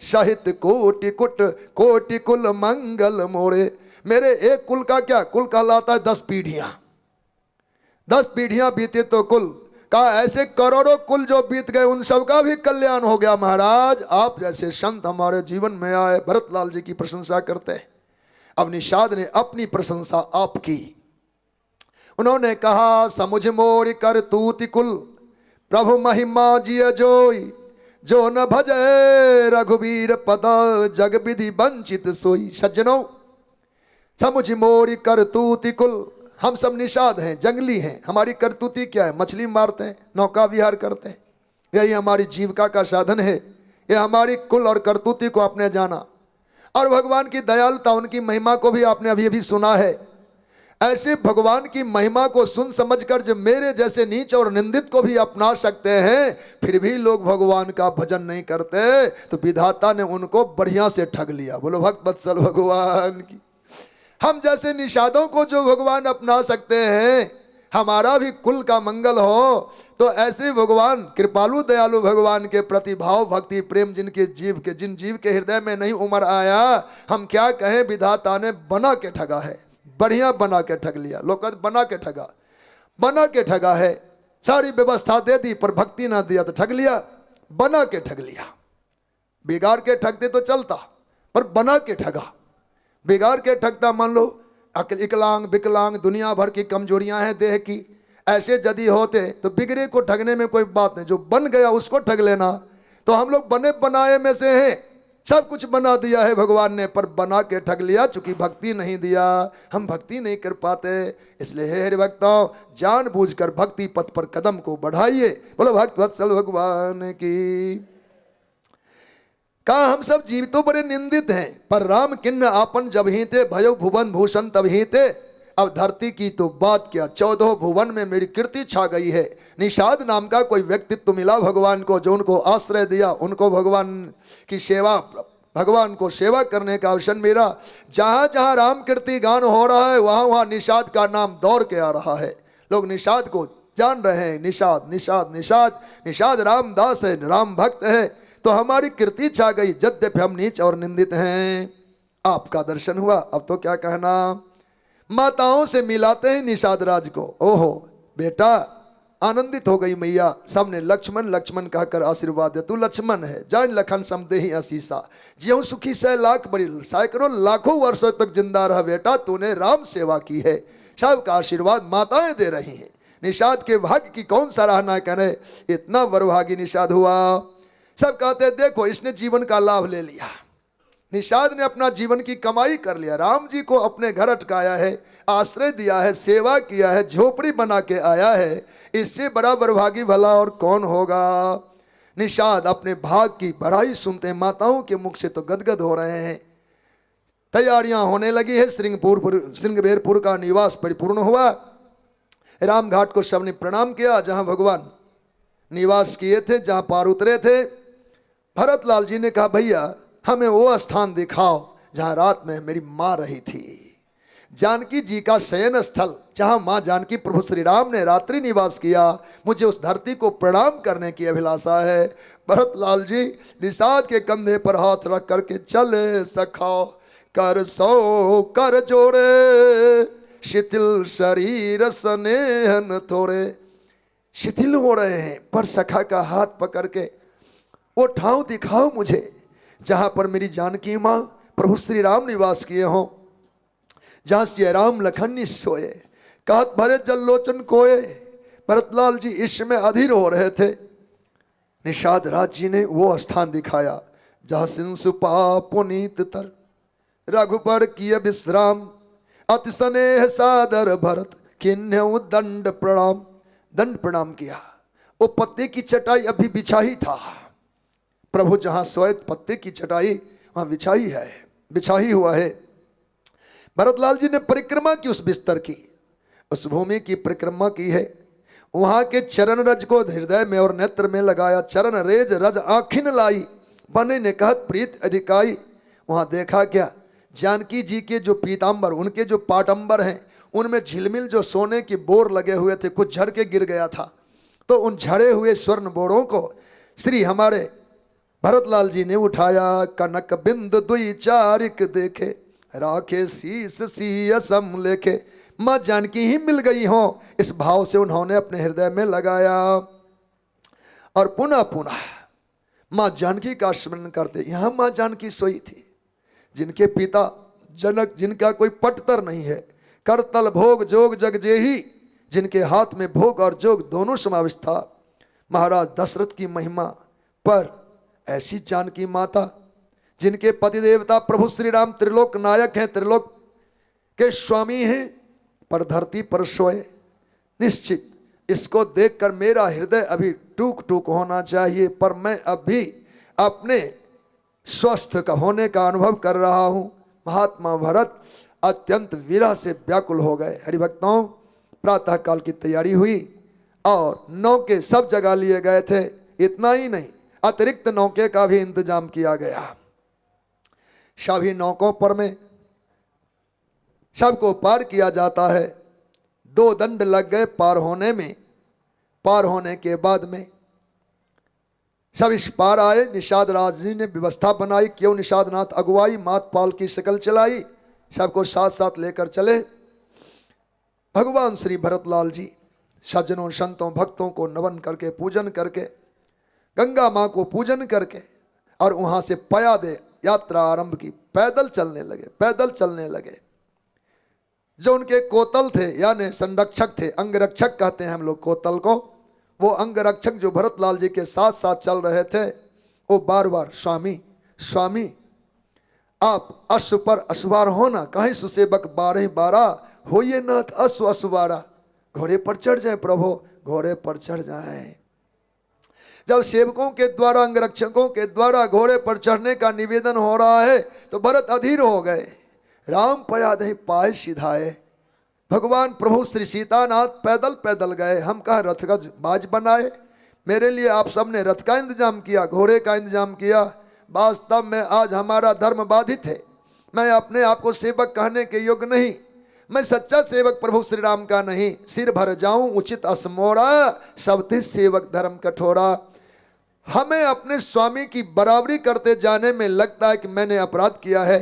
सहित कोटि कुट कोटि कुल मंगल मोरे। मेरे एक कुल का क्या, कुल कहलाता है 10 पीढ़ियां, 10 पीढ़ियां बीते तो कुल का, ऐसे करोड़ों कुल जो बीत गए उन सब का भी कल्याण हो गया। महाराज आप जैसे संत हमारे जीवन में आए। भरतलाल जी की प्रशंसा करते हैं। अब निषाद ने अपनी प्रशंसा आप की। उन्होंने कहा समुझ मोर कर तूति कुल प्रभु महिमा जिय जोई, जो न भजे रघुवीर पद जग विधि वंचित सोई। सज्जनों, समुझ मोरी करतूति कुल, हम सब निषाद हैं, जंगली हैं। हमारी करतूती क्या है? मछली मारते हैं, नौका विहार करते हैं, यही हमारी जीविका का साधन है। ये हमारी कुल और करतूती को आपने जाना। और भगवान की दयालुता, उनकी महिमा को भी आपने अभी अभी सुना है। ऐसे भगवान की महिमा को सुन समझकर जो मेरे जैसे नीच और निंदित को भी अपना सकते हैं, फिर भी लोग भगवान का भजन नहीं करते, तो विधाता ने उनको बढ़िया से ठग लिया। बोलो भक्त वत्सल भगवान की। हम जैसे निषादों को जो भगवान अपना सकते हैं, हमारा भी कुल का मंगल हो, तो ऐसे भगवान कृपालु दयालु भगवान के प्रति भाव भक्ति प्रेम जिन जीव के हृदय में नहीं उमड़ आया, हम क्या कहें, विधाता ने बना के ठगा है। बढ़िया बना के ठग लिया। लोग बना के ठगा, बना के ठगा है। सारी व्यवस्था दे दी पर भक्ति ना दिया तो ठग लिया। बना के ठग लिया। बिगाड़ के ठगते तो चलता, पर बना के ठगा। बिगाड़ के ठगता, मान लो इकलांग विकलांग दुनिया भर की कमजोरियां हैं देह की, ऐसे यदि होते तो बिगड़े को ठगने में कोई बात नहीं, जो बन गया उसको ठग लेना। तो हम लोग बने बनाए में से हैं, सब कुछ बना दिया है भगवान ने, पर बना के ठग लिया। चूंकि भक्ति नहीं दिया, हम भक्ति नहीं कर पाते। इसलिए हे हरि भक्तों, जानबूझकर भक्ति पथ पर कदम को बढ़ाइए। बोलो भक्त वत्सल भगवान की। कहा हम सब जीव तो बड़े निंदित हैं, पर राम किन्न आपन जब ही थे, भयो भुवन भूषण तब ही थे। अब धरती की तो बात क्या, 14 भुवन में मेरी कीर्ति छा गई है। निषाद नाम का कोई व्यक्तित्व मिला भगवान को, जो उनको आश्रय दिया, उनको भगवान की सेवा, भगवान को सेवा करने का अवसर मिला। जहाँ जहाँ राम कीर्ति गान हो रहा है, वहाँ वहाँ निषाद का नाम दौड़ के आ रहा है। लोग निषाद को जान रहे हैं, निषाद निषाद निषाद। निषाद रामदास है, राम भक्त है, तो हमारी कीर्ति छा गई। यद्यपि हम नीच और निंदित हैं। आपका दर्शन हुआ, अब तो क्या कहना। माताओं से मिलाते हैं निषाद राज को। ओहो बेटा, आनंदित हो गई मैया। सबने लक्ष्मण लक्ष्मण कहकर आशीर्वाद दे। तू लक्ष्मण है, जान लखन समदेहि असीसा, जियो सुखी 100 लाख बड़ी, सैकड़ों लाखों वर्षों तक जिंदा रहा बेटा, तूने राम सेवा की है। सबका आशीर्वाद माताएं दे रही हैं। निषाद के भाग्य की कौन सराहना करे, इतना वरभागी निषाद हुआ। सब कहते देखो इसने जीवन का लाभ ले लिया, निषाद ने अपना जीवन की कमाई कर लिया। राम जी को अपने घर अटकाया है, आश्रय दिया है, सेवा किया है, झोपड़ी बना के आया है। इससे बड़ा बरभागी भला और कौन होगा। निषाद अपने भाग की बड़ाई सुनते माताओं के मुख से तो गदगद हो रहे हैं। तैयारियां होने लगी है। श्रृंगबेरपुर का निवास परिपूर्ण हुआ। राम घाट को सबने प्रणाम किया, जहां भगवान निवास किए थे, जहां पार उतरे थे। भरतलाल जी ने कहा भैया हमें वो स्थान दिखाओ जहां रात में मेरी माँ रही थी। जानकी जी का शयन स्थल, जहां माँ जानकी प्रभु श्री राम ने रात्रि निवास किया। मुझे उस धरती को प्रणाम करने की अभिलाषा है। भरतलाल जी निषाद के कंधे पर हाथ रख करके चले सखाओ, कर सो कर जोड़े, शिथिल शरीर स्नेहन थोड़े। शिथिल हो रहे हैं, पर सखा का हाथ पकड़ के वो ठाव दिखाओ मुझे जहां पर मेरी जानकी माँ प्रभु श्री राम निवास किए हों, जहां से राम लखन सोए, कहत भरे जल लोचन कोए। भरतलाल जी इश्क में अधीर हो रहे थे। निषाद राज जी ने वो स्थान दिखाया जहां सिंसु पुनीत तर, रघुबर किए विश्राम, अति स्नेह सादर भरत किन्हु दंड प्रणाम। दंड प्रणाम किया। वो पत्ते की चटाई अभी बिछा ही था। प्रभु जहां सोए पत्ते की चटाई वहां बिछा ही हुआ है। भरतलाल जी ने परिक्रमा की, उस बिस्तर की, उस भूमि की परिक्रमा की है। वहां के चरण रज को हृदय में और नेत्र में लगाया। चरण रेज रज आखिन लाई, बने ने कहत प्रीत अधिकाई। वहां देखा क्या, जानकी जी के जो पीताम्बर, उनके जो पाटंबर हैं, उनमें झिलमिल जो सोने की बोर लगे हुए थे, कुछ झड़ के गिर गया था। तो उन झड़े हुए स्वर्ण बोरों को श्री हमारे भरतलाल जी ने उठाया, कनक बिंद दुई चारिक देखे, राखे शीस सीय सम लेखे। माँ जानकी ही मिल गई हो, इस भाव से उन्होंने अपने हृदय में लगाया और पुनः पुनः माँ जानकी का स्मरण करते। यहाँ माँ जानकी सोई थी, जिनके पिता जनक, जिनका कोई पटतर नहीं है, करतल भोग जोग जग जेही, जिनके हाथ में भोग और जोग दोनों समाविष्ट था, महाराज दशरथ की महिमा पर ऐसी जानकी माता, जिनके पति देवता प्रभु श्री राम त्रिलोक नायक हैं, त्रिलोक के स्वामी हैं, पर धरती पर सोए। निश्चित इसको देखकर मेरा हृदय अभी टूक टूक होना चाहिए, पर मैं अभी अपने स्वस्थ का होने का अनुभव कर रहा हूं। महात्मा भरत अत्यंत विरह से व्याकुल हो गए। हरिभक्तों, प्रातः काल की तैयारी हुई और नौके सब जगह लिए गए थे। इतना ही नहीं, अतिरिक्त नौके का भी इंतजाम किया गया। सभी नौकों पर में सबको पार किया जाता है। 2 दंड लग गए पार होने में। पार होने के बाद में सब इस पार आए। निषाद राज जी ने व्यवस्था बनाई, क्यों निषाद नाथ अगुवाई, मात पाल की शकल चलाई, सबको साथ साथ लेकर चले। भगवान श्री भरतलाल जी सज्जनों संतों भक्तों को नमन करके पूजन करके, गंगा माँ को पूजन करके और वहां से पया दे यात्रा आरंभ की। पैदल चलने लगे, पैदल चलने लगे। जो उनके कोतल थे यानी संरक्षक थे, अंगरक्षक कहते हैं हम लोग कोतल को, वो अंगरक्षक जो भरतलाल जी के साथ साथ चल रहे थे, वो बार बार स्वामी स्वामी आप अश्व पर अश्वार होना, कहीं सुसेवक 12 होइए नाथ अश्व अश्वारा। घोड़े पर चढ़ जाए प्रभु, घोड़े पर चढ़ जाए। जब सेवकों के द्वारा अंगरक्षकों के द्वारा घोड़े पर चढ़ने का निवेदन हो रहा है तो भरत अधीर हो गए। राम पया दही पाए सिधाए। भगवान प्रभु श्री सीतानाथ पैदल पैदल गए। हम कहा रथ का बाज बनाए, मेरे लिए आप सबने रथ का इंतजाम किया, घोड़े का इंतजाम किया। वास्तव में आज हमारा धर्म बाधित है। मैं अपने आप को सेवक कहने के योग्य नहीं। मैं सच्चा सेवक प्रभु श्री राम का नहीं। सिर भर जाऊं उचित असमोड़ा, सबते सेवक धर्म कठोरा। हमें अपने स्वामी की बराबरी करते जाने में लगता है कि मैंने अपराध किया है।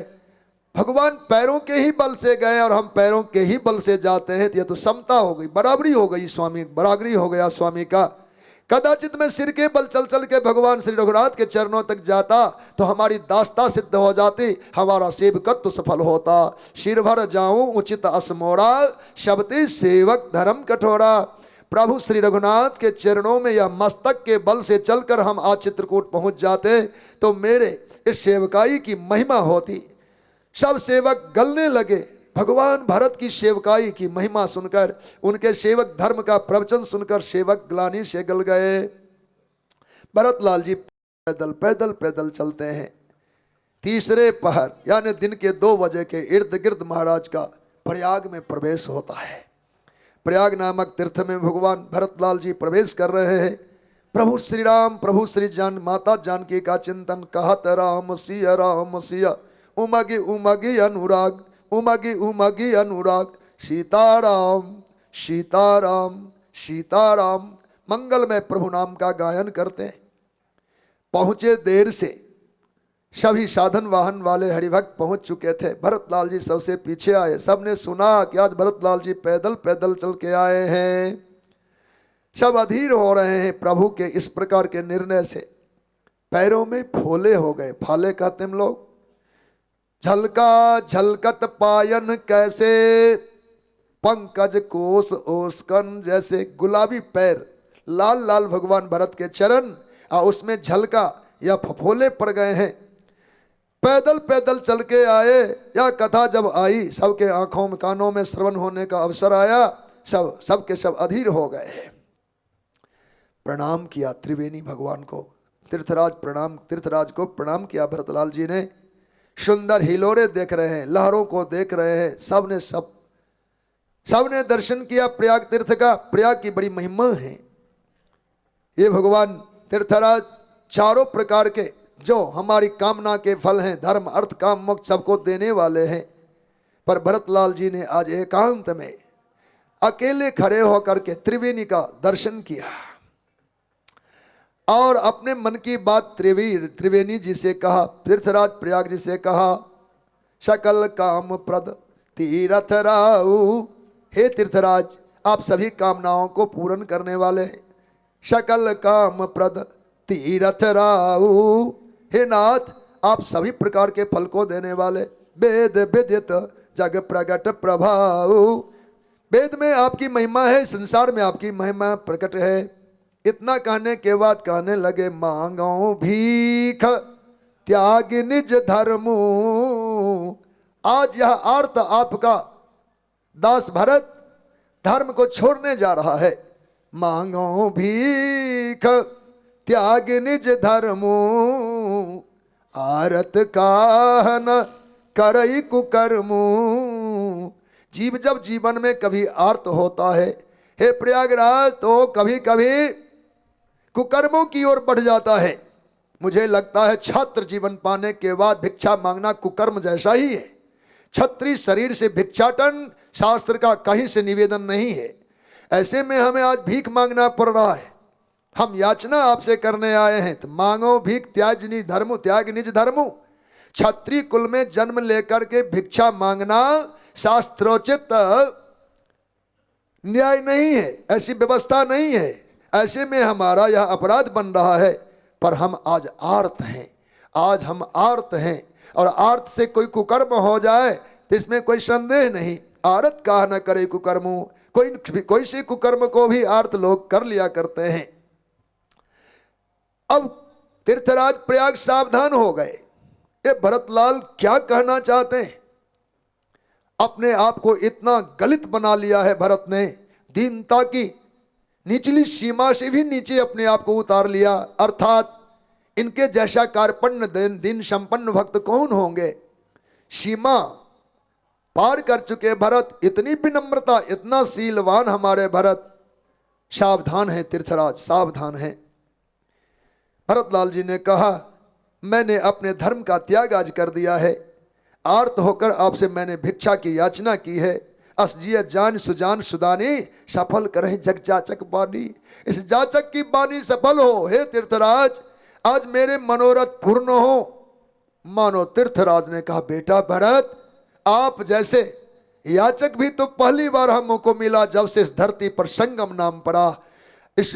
भगवान पैरों के ही बल से गए और हम पैरों के ही बल से जाते हैं, तो यह तो समता हो गई, बराबरी हो गई, स्वामी बराबरी हो गया स्वामी का। कदाचित मैं सिर के बल चल चल के भगवान श्री रघुनाथ के चरणों तक जाता तो हमारी दास्ता सिद्ध हो जाती, हमारा सेवकत्व सफल होता। सिर भर जाऊं उचित असमोड़ा, शब्दे सेवक धर्म कठोरा। प्रभु श्री रघुनाथ के चरणों में या मस्तक के बल से चलकर हम आज चित्रकूट पहुंच जाते तो मेरे इस सेवकाई की महिमा होती। सब सेवक गलने लगे। भगवान भरत की सेवकाई की महिमा सुनकर, उनके सेवक धर्म का प्रवचन सुनकर सेवक ग्लानि से गल गए। भरतलाल जी पैदल पैदल पैदल चलते हैं। तीसरे पहर यानी दिन के 2 बजे के इर्द गिर्द महाराज का प्रयाग में प्रवेश होता है। प्रयाग नामक तीर्थ में भगवान भरतलाल जी प्रवेश कर रहे हैं। प्रभु श्री राम, प्रभु श्री जान माता जानकी का चिंतन, कहत राम सिया उमगी उमगी अनुराग, उमगी उमगी अनुराग, सीताराम सीताराम सीताराम। मंगल में प्रभु नाम का गायन करते हैं। पहुंचे देर से, सभी साधन वाहन वाले हरिभक्त पहुंच चुके थे। भरतलाल जी सबसे पीछे आए। सबने सुना कि आज भरतलाल जी पैदल पैदल चल के आए हैं। सब अधीर हो रहे हैं प्रभु के इस प्रकार के निर्णय से। पैरों में फोले हो गए। फाले कहते हम लोग। झलका झलकत पायन कैसे, पंकज कोस ओस्कन जैसे। गुलाबी पैर, लाल लाल भगवान भरत के चरण, और उसमें झलका या फफोले पड़ गए हैं। पैदल पैदल चल के आए। यह कथा जब आई, सबके आंखों में कानों में श्रवण होने का अवसर आया। सबके सब अधीर हो गए। प्रणाम किया त्रिवेणी भगवान को, तीर्थराज को प्रणाम किया भरतलाल जी ने। सुंदर हिलोरे देख रहे हैं, लहरों को देख रहे हैं। सबने दर्शन किया प्रयाग तीर्थ का। प्रयाग की बड़ी महिमा है। ये भगवान तीर्थराज चारों प्रकार के जो हमारी कामना के फल हैं, धर्म अर्थ काम मोक्ष, सबको देने वाले हैं। पर भरतलाल जी ने आज एकांत में अकेले खड़े होकर के त्रिवेणी का दर्शन किया और अपने मन की बात त्रिवेणी जी से कहा, तीर्थराज प्रयाग जी से कहा, सकल काम प्रद तीरथ राऊ, हे तीर्थराज आप सभी कामनाओं को पूर्ण करने वाले हैं। सकल काम प्रद तीरथ राऊ, हे नाथ आप सभी प्रकार के फल को देने वाले। वेद विदित जग प्रगट प्रभाव, वेद में आपकी महिमा है, संसार में आपकी महिमा प्रकट है। इतना कहने के बाद कहने लगे, मांगो भीख त्याग निज धर्मो। आज यह आर्त आपका दास भरत धर्म को छोड़ने जा रहा है। मांगो भीख त्याग निज धर्मो, आरत काहन करई कुकर्मो। जीव जब जीवन में कभी आर्त होता है, हे प्रयागराज, तो कभी कभी कुकर्मों की ओर बढ़ जाता है। मुझे लगता है छात्र जीवन पाने के बाद भिक्षा मांगना कुकर्म जैसा ही है। छत्री शरीर से भिक्षाटन शास्त्र का कहीं से निवेदन नहीं है। ऐसे में हमें आज भीख मांगना पड़ रहा है। हम याचना आपसे करने आए हैं, तो मांगो भीख त्याग निज धर्म, त्याग निज धर्म। छत्री कुल में जन्म लेकर के भिक्षा मांगना शास्त्रोचित न्याय नहीं है, ऐसी व्यवस्था नहीं है। ऐसे में हमारा यह अपराध बन रहा है। पर हम आज आर्त हैं, आज हम आर्त हैं, और आर्त से कोई कुकर्म हो जाए तो इसमें कोई संदेह नहीं। आरत कहा न करे कुकर्म, कोई से कुकर्म को भी आर्त लोग कर लिया करते हैं। अब तीर्थराज प्रयाग सावधान हो गए। ये भरतलाल क्या कहना चाहते हैं? अपने आप को इतना गलित बना लिया है भरत ने, दीनता की निचली सीमा से भी नीचे अपने आप को उतार लिया। अर्थात इनके जैसा कार्पण्य दिन संपन्न भक्त कौन होंगे? सीमा पार कर चुके भरत, इतनी विनम्रता, इतना शीलवान हमारे भरत। सावधान है तीर्थराज, सावधान है। भरतलाल जी ने कहा, मैंने अपने धर्म का त्याग आज कर दिया है। आर्त होकर आपसे मैंने भिक्षा की याचना की है। असजिय जान सुजान सुदानी, सफल करें जग जाचक बानी। इस जाचक की बानी सफल हो हे तीर्थराज, आज मेरे मनोरथ पूर्ण हो। मानो तीर्थराज ने कहा, बेटा भरत, आप जैसे याचक भी तो पहली बार हमको मिला जब से इस धरती पर संगम नाम पड़ा। इस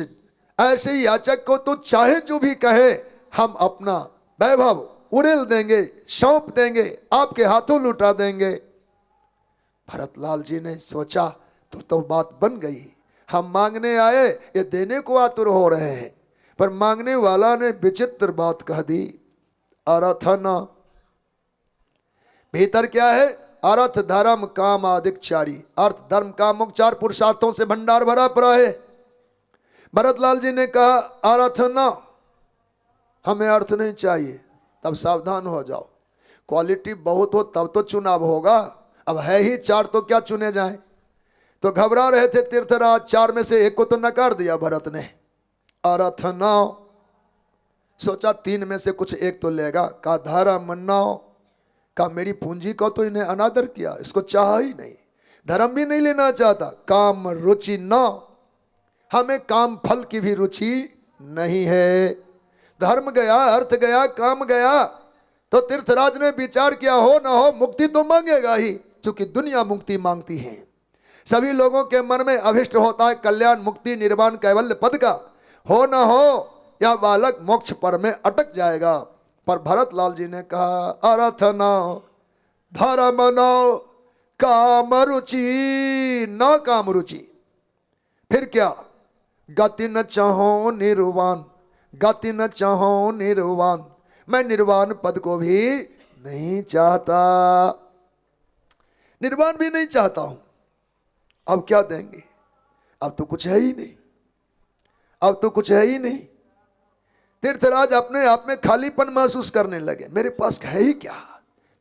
ऐसे याचक को तो चाहे जो भी कहे, हम अपना वैभव उड़ेल देंगे, सौंप देंगे, आपके हाथों लुटा देंगे। भरतलाल जी ने सोचा तो बात बन गई। हम मांगने आए, ये देने को आतुर हो रहे हैं। पर मांगने वाला ने विचित्र बात कह दी, अर्थ न। भीतर क्या है? अर्थ धर्म काम आदिक चारी। अर्थ धर्म काम मुख चार पुरुषार्थों से भंडार भरा पड़ा है। भरतलाल जी ने कहा, अर्थ न, हमें अर्थ नहीं चाहिए। तब सावधान हो जाओ, क्वालिटी बहुत हो तब तो चुनाव होगा। अब है ही चार तो क्या चुने जाएं? तो घबरा रहे थे तीर्थराज, चार में से एक को तो नकार दिया भरत ने। अर्थ न, सोचा तीन में से कुछ एक तो लेगा। का धर्म न, का मेरी पूंजी को तो इन्हें अनादर किया, इसको चाहा ही नहीं, धर्म भी नहीं लेना चाहता। काम रुचि न, हमें काम फल की भी रुचि नहीं है। धर्म गया, अर्थ गया, काम गया। तो तीर्थराज ने विचार किया, हो ना हो मुक्ति तो मांगेगा ही, क्योंकि दुनिया मुक्ति मांगती है। सभी लोगों के मन में अभिष्ट होता है कल्याण, मुक्ति, निर्वाण, कैवल्य पद का। हो ना हो यह बालक मोक्ष पर में अटक जाएगा। पर भरतलाल जी ने कहा, अर्थ न, धर्म न, काम रुचि न, काम रुचि। फिर क्या? गति न चाहो निर्वाण, गति न चाहो निर्वाण। मैं निर्वाण पद को भी नहीं चाहता, निर्वाण भी नहीं चाहता हूं। अब क्या देंगे? अब तो कुछ है ही नहीं, अब तो कुछ है ही नहीं। तीर्थराज अपने आप में खालीपन महसूस करने लगे। मेरे पास है ही क्या?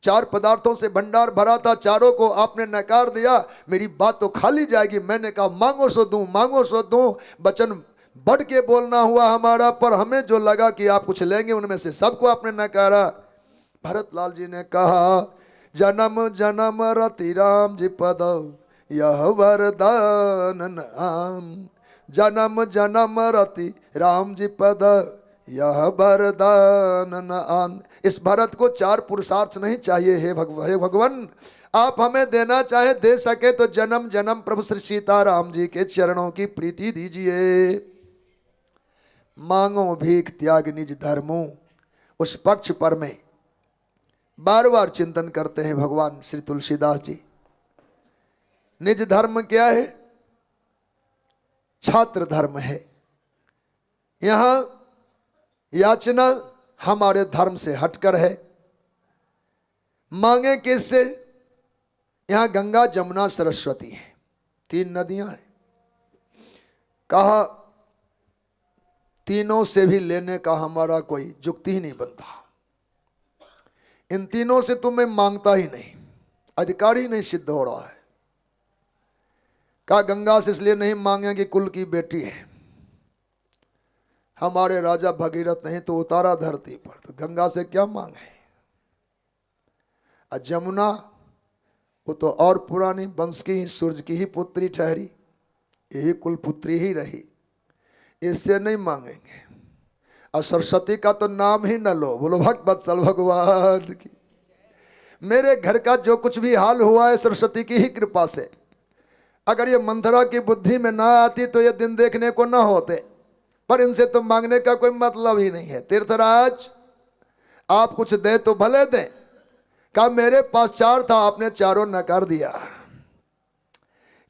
चार पदार्थों से भंडार भरा था, चारों को आपने नकार दिया, मेरी बात तो खाली जाएगी। मैंने कहा मांगो सो दूं, मांगो सो दूं। वचन बढ़ के बोलना हुआ हमारा, पर हमें जो लगा कि आप कुछ लेंगे उनमें से सबको आपने नकारा। भरतलाल जी ने कहा, जन्म जन्म रति राम जी पद यह वरदान नाम। जन्म जन्म रति राम जी पद यह वरदान न आन। इस भरत को 4 पुरुषार्थ नहीं चाहिए। हे भगवान, आप हमें देना चाहे दे सके तो जन्म जन्म प्रभु श्री सीताराम जी के चरणों की प्रीति दीजिए। मांगो भीख त्याग निज धर्मों, उस पक्ष पर में बार बार चिंतन करते हैं भगवान श्री तुलसीदास जी। निज धर्म क्या है? छात्र धर्म है। यहां याचना हमारे धर्म से हटकर है। मांगे किससे? यहां गंगा जमुना सरस्वती है, 3 नदियां हैं। कहा तीनों से भी लेने का हमारा कोई जुक्ति ही नहीं बनता। इन तीनों से तो मैं मांगता ही नहीं, अधिकार ही नहीं सिद्ध हो रहा है। कहा गंगा से इसलिए नहीं मांगे कि कुल की बेटी है। हमारे राजा भगीरथ नहीं तो उतारा धरती पर, तो गंगा से क्या मांगे। और जमुना वो तो और पुरानी वंश की ही, सूर्य की ही पुत्री ठहरी, यही कुल पुत्री ही रही, इससे नहीं मांगेंगे। और सरस्वती का तो नाम ही न लो। बोलो भक्त वत्सल भगवान की। मेरे घर का जो कुछ भी हाल हुआ है सरस्वती की ही कृपा से। अगर ये मंथरा की बुद्धि में ना आती तो ये दिन देखने को ना होते। पर इनसे तो मांगने का कोई मतलब ही नहीं है। तीर्थराज आप कुछ दे तो भले दें। कहा मेरे पास 4 था, आपने चारों नकार दिया।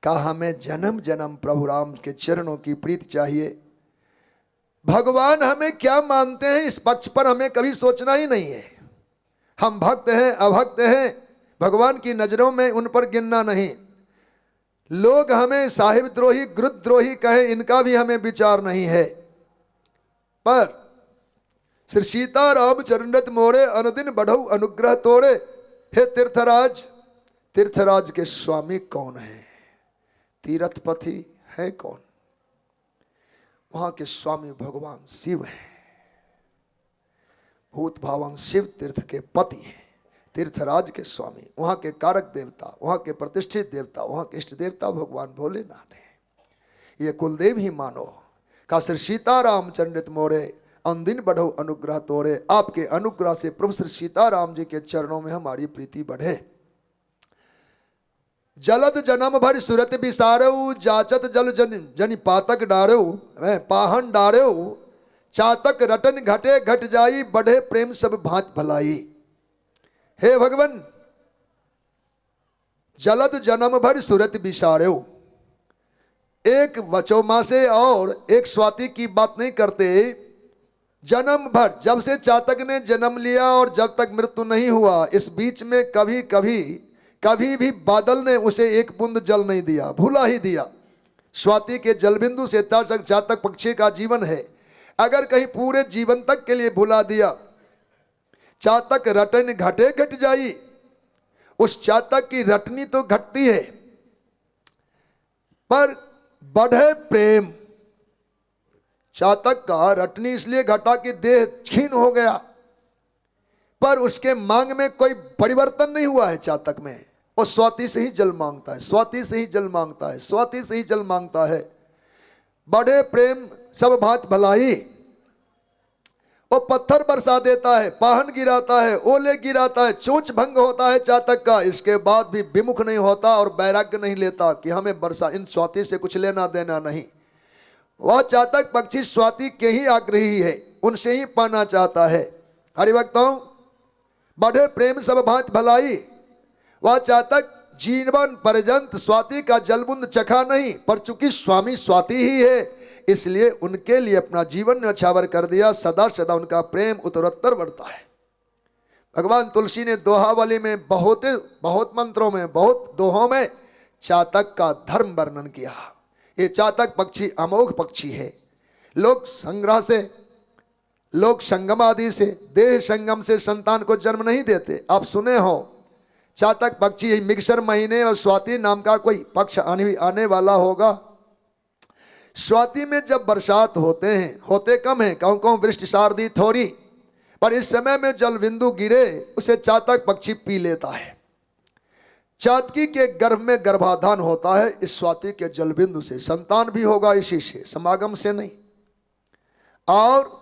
कहा हमें जन्म जन्म प्रभु राम के चरणों की प्रीति चाहिए। भगवान हमें क्या मानते हैं इस पक्ष पर हमें कभी सोचना ही नहीं है। हम भक्त हैं अभक्त हैं, भगवान की नजरों में उन पर गिनना नहीं। लोग हमें साहिब द्रोही गुरुद्रोही कहे, इनका भी हमें विचार नहीं है। पर श्री सीता राम चरणरत मोरे, अनुदिन बढ़ऊ अनुग्रह तोड़े। हे तीर्थराज, तीर्थराज के स्वामी कौन है? तीर्थपति है कौन? वहां के स्वामी भगवान शिव है। भूत भावन शिव तीर्थ के पति हैं, तीर्थराज के स्वामी, वहां के कारक देवता, वहां के प्रतिष्ठित देवता, वहां के इष्ट देवता भगवान भोलेनाथ हैं। ये कुलदेव ही मानो। का श्री सीताराम चरणित मोरे, अंदिन बढ़ो अनुग्रह तोड़े। आपके अनुग्रह से प्रभु श्री सीताराम जी के चरणों में हमारी प्रीति बढ़े। जलद जन्म भर सुरत बिसारऊ, जाचत जल जनि पातक डारो, पाहन डारो। चातक रटन घटे घट जाई, बढ़े प्रेम सब भांत भलाई। हे भगवान, जलद जन्म भर सुरत बिसारो, एक वचोमा से और एक स्वाति की बात नहीं करते। जन्म भर, जब से चातक ने जन्म लिया और जब तक मृत्यु नहीं हुआ, इस बीच में कभी भी बादल ने उसे एक बूंद जल नहीं दिया, भूला ही दिया। स्वाति के जल बिंदु से चातक पक्षी का जीवन है। अगर कहीं पूरे जीवन तक के लिए भुला दिया, चातक रटन घटे घट जाई। उस चातक की रटनी तो घटती है, पर बढ़े प्रेम। चातक का रटनी इसलिए घटा कि देह क्षीण हो गया, पर उसके मांग में कोई परिवर्तन नहीं हुआ है। चातक में और स्वाति से ही जल मांगता है, स्वाति से ही जल मांगता है, स्वाति से ही जल मांगता है। बढ़े प्रेम सब भांत भलाई। वो पत्थर बरसा देता है, पाहन गिराता है, ओले गिराता है, चोंच भंग होता है चातक का। इसके बाद भी विमुख नहीं होता और वैराग्य नहीं लेता कि हमें बरसा, इन स्वाति से कुछ लेना देना नहीं। वह चातक पक्षी स्वाति के ही आग्रही है, उनसे ही पाना चाहता है। हरिभक्तों, बढ़े प्रेम सब भांत भलाई। वह चातक जीवन पर्यंत स्वाति का जलबुंद चखा नहीं, पर चूंकि स्वामी स्वाति ही है इसलिए उनके लिए अपना जीवन न्यौछावर कर दिया। सदा सदा उनका प्रेम उत्तरोत्तर बढ़ता है। भगवान तुलसी ने दोहावली में बहुत मंत्रों में, बहुत दोहों में चातक का धर्म वर्णन किया। ये चातक पक्षी अमोघ पक्षी है। लोक संग्रह से, लोक संगम आदि से, देह संगम से संतान को जन्म नहीं देते। आप सुने हो चातक पक्षी मिक्सर महीने और स्वाति नाम का कोई पक्ष आने वाला होगा। स्वाति में जब बरसात होते हैं, होते कम है, कहूँ वृष्टि शारदी थोड़ी, पर इस समय में जल बिंदु गिरे उसे चातक पक्षी पी लेता है। चातकी के गर्भ में गर्भाधान होता है इस स्वाति के जल बिंदु से, संतान भी होगा इसी से, समागम से नहीं। और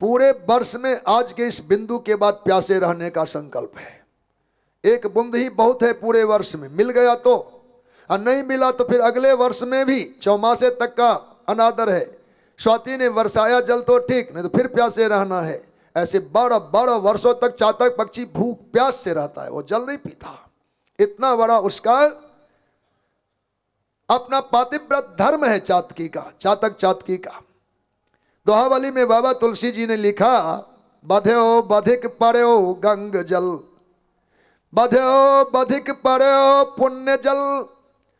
पूरे वर्ष में आज के इस बिंदु के बाद प्यासे रहने का संकल्प है। एक बूंद ही बहुत है पूरे वर्ष में, मिल गया तो, और नहीं मिला तो फिर अगले वर्ष में भी चौमासे तक का अनादर है। स्वाति ने बरसाया जल तो ठीक, नहीं तो फिर प्यासे रहना है। ऐसे 12 वर्षों तक चातक पक्षी भूख प्यास से रहता है, वो जल नहीं पीता। इतना बड़ा उसका अपना पातिव्रत धर्म है चातकी का, चातक चातकी का। दोहावली में बाबा तुलसी जी ने लिखा, बध्यो बधिक पर्यो गंग जल, बध्यो बधिक पर्यो पुण्य जल,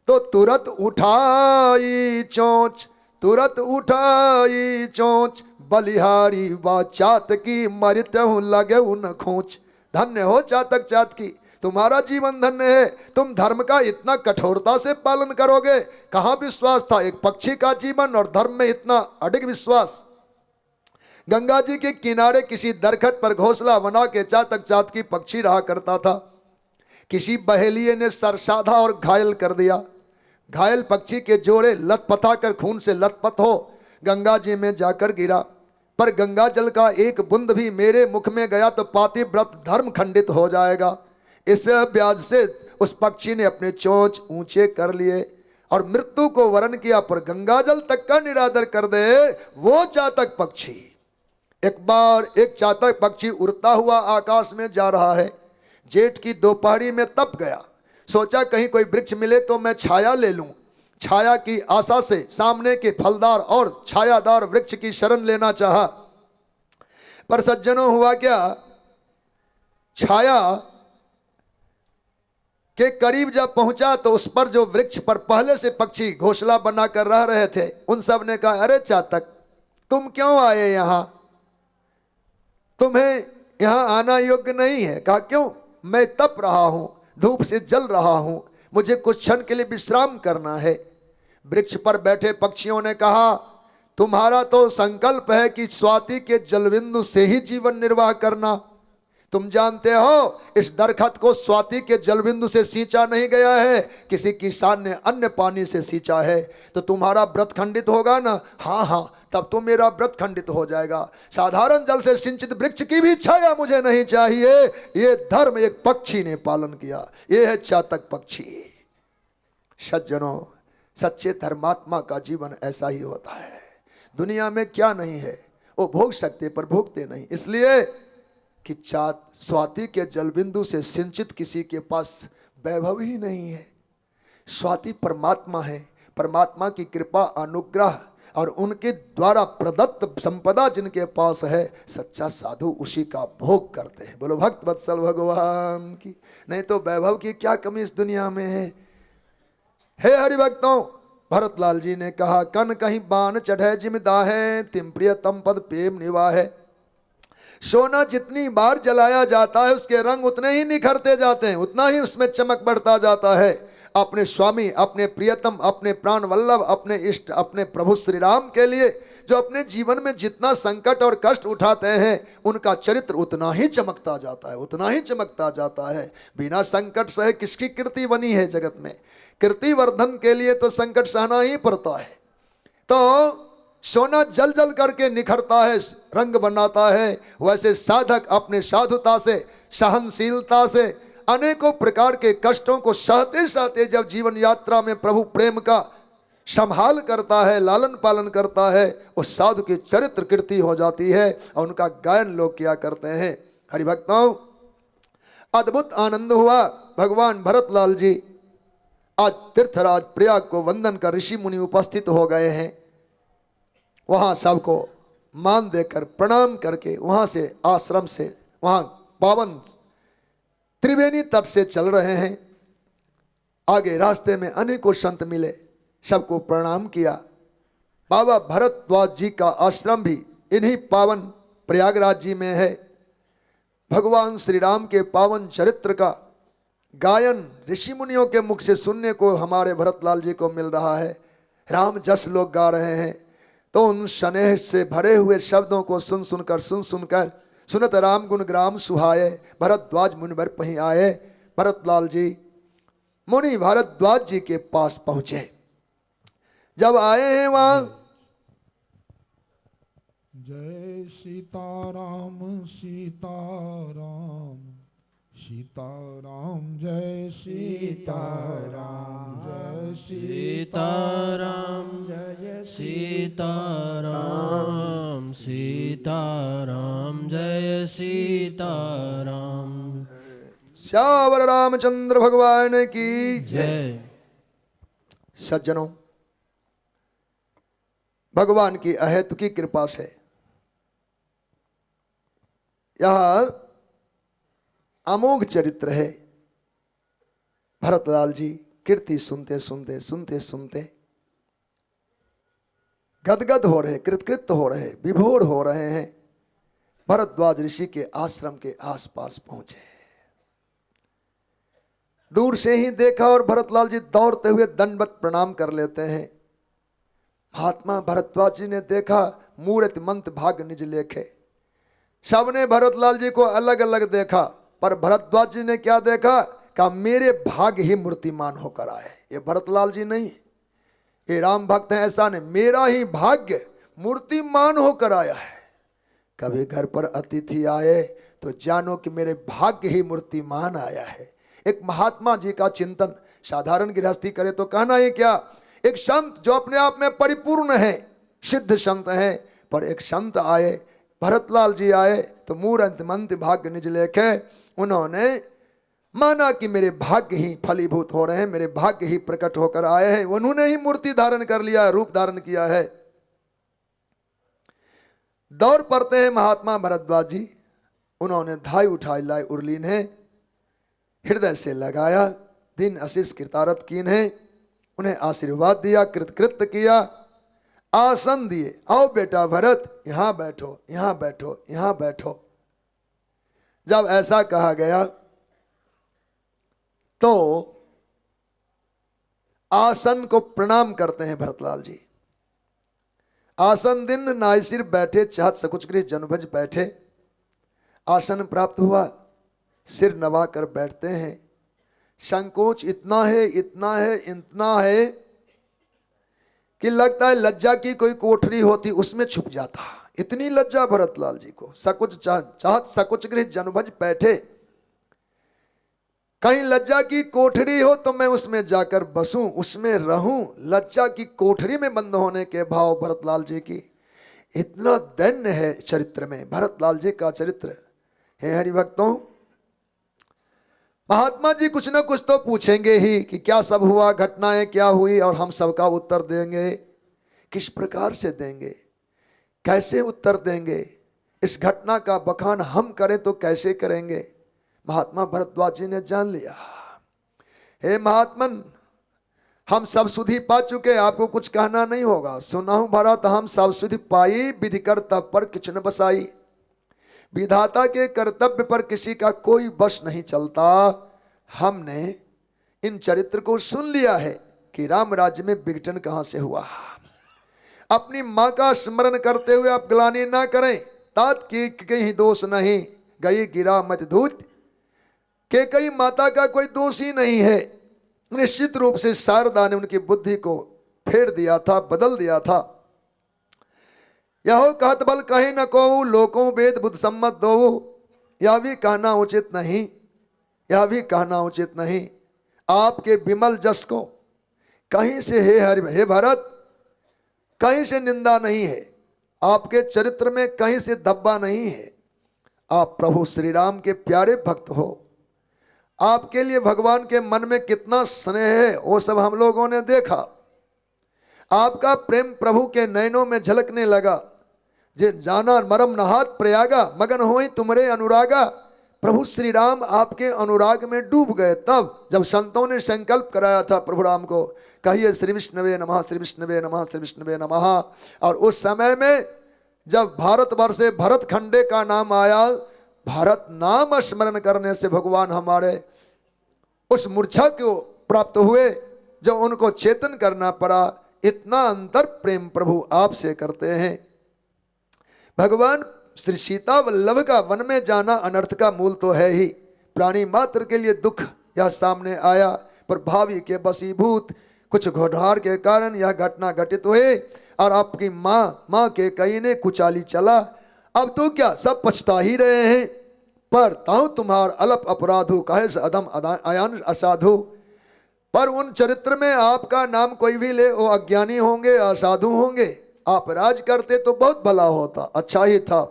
तो तुरत उठाई चोंच, तुरत उठाई चोंच, बलिहारी व चातकी मरत्यहु लगे न खोच। धन्य हो चातक चातकी, तुम्हारा जीवन धन्य है। तुम धर्म का इतना कठोरता से पालन करोगे, कहाँ विश्वास था। एक पक्षी का जीवन और धर्म में इतना अडिग विश्वास। गंगा जी के किनारे किसी दरखत पर घोंसला बना के चातक चातकी पक्षी रहा करता था। किसी बहेलिये ने सरसाधा और घायल कर दिया। घायल पक्षी के जोड़े लथपथा कर खून से लथपथ हो गंगा जी में जाकर गिरा। पर गंगा जल का एक बूंद भी मेरे मुख में गया तो पातिव्रत धर्म खंडित हो जाएगा। इस ब्याज से उस पक्षी ने अपने चोंच ऊंचे कर लिए और मृत्यु को वरण किया, पर गंगा जल तक का निरादर कर दे वो चातक पक्षी। एक बार एक चातक पक्षी उड़ता हुआ आकाश में जा रहा है। जेठ की दोपहरी में तप गया। सोचा कहीं कोई वृक्ष मिले तो मैं छाया ले लूं। छाया की आशा से सामने के फलदार और छायादार वृक्ष की शरण लेना चाहा, पर सज्जनों हुआ क्या, छाया के करीब जब पहुंचा तो उस पर जो वृक्ष पर पहले से पक्षी घोंसला बनाकर रह रहे थे, उन सब ने कहा, अरे चातक तुम क्यों आए यहां, तुम्हें यहां आना योग्य नहीं है। कहा क्यों, मैं तप रहा हूं, धूप से जल रहा हूं, मुझे कुछ क्षण के लिए विश्राम करना है। वृक्ष पर बैठे पक्षियों ने कहा, तुम्हारा तो संकल्प है कि स्वाति के जलबिंदु से ही जीवन निर्वाह करना। तुम जानते हो इस दरखत को स्वाति के जलबिंदु से सींचा नहीं गया है, किसी किसान ने अन्य पानी से सींचा है। तो तुम्हारा व्रत खंडित होगा ना। हाँ हाँ, तब तो मेरा व्रत खंडित हो जाएगा। साधारण जल से सिंचित वृक्ष की भी छाया मुझे नहीं चाहिए। ये धर्म एक पक्षी ने पालन किया। ये है चातक पक्षी। सज्जनों, सच्चे धर्मात्मा का जीवन ऐसा ही होता है। दुनिया में क्या नहीं है, वो भोग सकते पर भोगते नहीं, इसलिए कि स्वाति के जलबिंदु से सिंचित किसी के पास वैभव ही नहीं है। स्वाति परमात्मा है। परमात्मा की कृपा, अनुग्रह और उनके द्वारा प्रदत्त संपदा जिनके पास है, सच्चा साधु उसी का भोग करते हैं। बोलो भक्त वत्सल भगवान की। नहीं तो वैभव की क्या कमी इस दुनिया में है। हे हरिभक्तों, भरतलाल जी ने कहा, कन कहीं बाण चढ़े जिमदा है, तिम प्रियतम पद प्रेम निवाहे। सोना जितनी बार जलाया जाता है उसके रंग उतने ही निखरते जाते हैं, उतना ही उसमें चमक बढ़ता जाता है। अपने स्वामी, अपने प्रियतम, अपने प्राण वल्लभ, अपने इष्ट, अपने प्रभु श्री राम के लिए जो अपने जीवन में जितना संकट और कष्ट उठाते हैं, उनका चरित्र उतना ही चमकता जाता है, उतना ही चमकता जाता है। बिना संकट सहे किसकी कीर्ति बनी है जगत में। कीर्ति वर्धन के लिए तो संकट सहना ही पड़ता है। तो सोना जल जल करके निखरता है, रंग बनाता है, वैसे साधक अपने साधुता से, सहनशीलता से अनेकों प्रकार के कष्टों को सहते सहते जब जीवन यात्रा में प्रभु प्रेम का संभाल करता है, लालन पालन करता है, उस साधु की चरित्र कीर्ति हो जाती है और उनका गायन लोग किया करते हैं। हरिभक्तों, अद्भुत आनंद हुआ। भगवान भरतलाल जी आज तीर्थराज प्रयाग को वंदन कर ऋषि मुनि उपस्थित हो गए हैं। वहाँ सबको मान देकर प्रणाम करके वहाँ से आश्रम से वहाँ पावन त्रिवेणी तट से चल रहे हैं। आगे रास्ते में अनेकों संत मिले, सबको प्रणाम किया। बाबा भरद्वाज जी का आश्रम भी इन्हीं पावन प्रयागराज जी में है। भगवान श्री राम के पावन चरित्र का गायन ऋषि मुनियों के मुख से सुनने को हमारे भरतलाल जी को मिल रहा है। राम जस लोग गा रहे हैं, तो उन स्नेह से भरे हुए शब्दों को सुन सुनकर सुनत राम गुण ग्राम सुहाए, भरद्वाज मुनि बर पहीं आए। भरतलाल जी मुनि भारद्वाज जी के पास पहुंचे। जब आए हैं वहां जय सीताराम सीताराम सीताराम जय सीताराम जय सीताराम जय सीताराम सीताराम जय सीताराम श्यावर रामचंद्र भगवान की जय। सज्जनों, भगवान की अहेतु की कृपा से यह अमोघ चरित्र है। भरतलाल जी कीर्ति सुनते सुनते सुनते सुनते गदगद हो रहे, कृतकृत हो रहे, विभोर हो रहे हैं। भरद्वाज ऋषि के आश्रम के आसपास पहुंचे। दूर से ही देखा और भरतलाल जी दौड़ते हुए दंडवत प्रणाम कर लेते हैं। महात्मा भरद्वाज जी ने देखा, मूर्त मंत भाग निज लेखे। सबने भरतलाल जी को अलग अलग देखा, पर भरद्वाज जी ने क्या देखा? कहा मेरे भाग ही मूर्तिमान होकर आए। ये भरतलाल जी नहीं, ये राम भक्त हैं ऐसा नहीं, मेरा ही भाग्य मूर्तिमान होकर आया है। कभी घर पर अतिथि आए तो जानो कि मेरे भाग्य ही मूर्तिमान आया है। एक महात्मा जी का चिंतन, साधारण गृहस्थी करे तो कहना है क्या? एक संत जो अपने आप में परिपूर्ण है, सिद्ध संत है, पर एक संत आए, भरतलाल जी आए तो मूर्त मंत भाग्य निज लेखे। उन्होंने माना कि मेरे भाग्य ही फलीभूत हो रहे हैं, मेरे भाग्य ही प्रकट होकर आए हैं। उन्होंने ही मूर्ति धारण कर लिया, रूप धारण किया है। दौड़ पड़ते हैं महात्मा भरद्वाज जी। उन्होंने धाई उठाई लाई उर्लीन है, हृदय से लगाया, दिन आशीष कृतारत कीन है। उन्हें आशीर्वाद दिया, कृतकृत किया, आसन दिए। आओ बेटा भरत, यहां बैठो, यहां बैठो, यहां बैठो। जब ऐसा कहा गया तो आसन को प्रणाम करते हैं भरतलाल जी। आसन दिन नाय सिर बैठे, चाहत सकुच गृह जनभज बैठे। आसन प्राप्त हुआ, सिर नवा कर बैठते हैं। संकोच इतना है, इतना है, इतना है कि लगता है लज्जा की कोई कोठरी होती उसमें छुप जाता। इतनी लज्जा भरतलाल जी को। सकुच चाहत सकुच गृह जनभज बैठे। कहीं लज्जा की कोठरी हो तो मैं उसमें जाकर बसूं, उसमें रहूं। लज्जा की कोठरी में बंद होने के भाव भरतलाल जी की। इतना दैन्य है चरित्र में भरतलाल जी का चरित्र। हे हरिभक्तों, महात्मा जी कुछ ना कुछ तो पूछेंगे ही कि क्या सब हुआ, घटनाएं क्या हुई, और हम सबका उत्तर देंगे। किस प्रकार से देंगे, कैसे उत्तर देंगे? इस घटना का बखान हम करें तो कैसे करेंगे? महात्मा भरद्वाज जी ने जान लिया। हे महात्मन, हम सब सुधि पा चुके, आपको कुछ कहना नहीं होगा। सुनाहु भरत हम सब सुधि पाई, विधि कर्तव्य पर किछ न बसाई। विधाता के कर्तव्य पर किसी का कोई बस नहीं चलता। हमने इन चरित्र को सुन लिया है कि राम राज्य में विघटन कहां से हुआ। अपनी मां का स्मरण करते हुए आप ग्लानि ना करें। तात की कहीं दोष नहीं, गई गिरा मत धूत। के कई माता का कोई दोष ही नहीं है। निश्चित रूप से शारदा ने उनकी बुद्धि को फेर दिया था, बदल दिया था। यहो कहत बल कहीं न को, लोकों वेद बुद्ध सम्मत दो। यह भी कहना उचित नहीं, यह भी कहना उचित नहीं। आपके विमल जस को कहीं से हे भरत, कहीं से निंदा नहीं है। आपके चरित्र में कहीं से धब्बा नहीं है। आप प्रभु श्री राम के प्यारे भक्त हो। आपके लिए भगवान के मन में कितना स्नेह है वो सब हम लोगों ने देखा। आपका प्रेम प्रभु के नयनों में झलकने लगा। जे जाना मरम नहात प्रयागा, मगन होई तुमरे अनुरागा। प्रभु श्री राम आपके अनुराग में डूब गए। तब जब संतों ने संकल्प कराया था प्रभु राम को, कहिए श्री विष्णुवे नमः, श्री विष्णुवे नमः, श्री विष्णुवे नमः। और उस समय में जब भारतवर्ष से भरत खंडे का नाम आया, भारत नाम स्मरण करने से भगवान हमारे उस मूर्छा को प्राप्त हुए जो उनको चेतन करना पड़ा। इतना अंतर प्रेम प्रभु आपसे करते हैं। भगवान श्री सीता वल्लभ का वन में जाना अनर्थ का मूल तो है ही। प्राणी मात्र के लिए दुख यह सामने आया, पर भावी के बसीभूत कुछ घोड़ार के कारण यह घटना घटित हुई। और आपकी माँ के कई ने कुचाली चला। अब तो क्या सब पछता ही रहे हैं, पर ताऊ तुम्हार अलप अपराधु कहे से अधम अयान असाधु। पर उन चरित्र में आपका नाम कोई भी ले वो अज्ञानी होंगे, असाधु होंगे। आप राज करते तो बहुत भला होता, अच्छा ही था।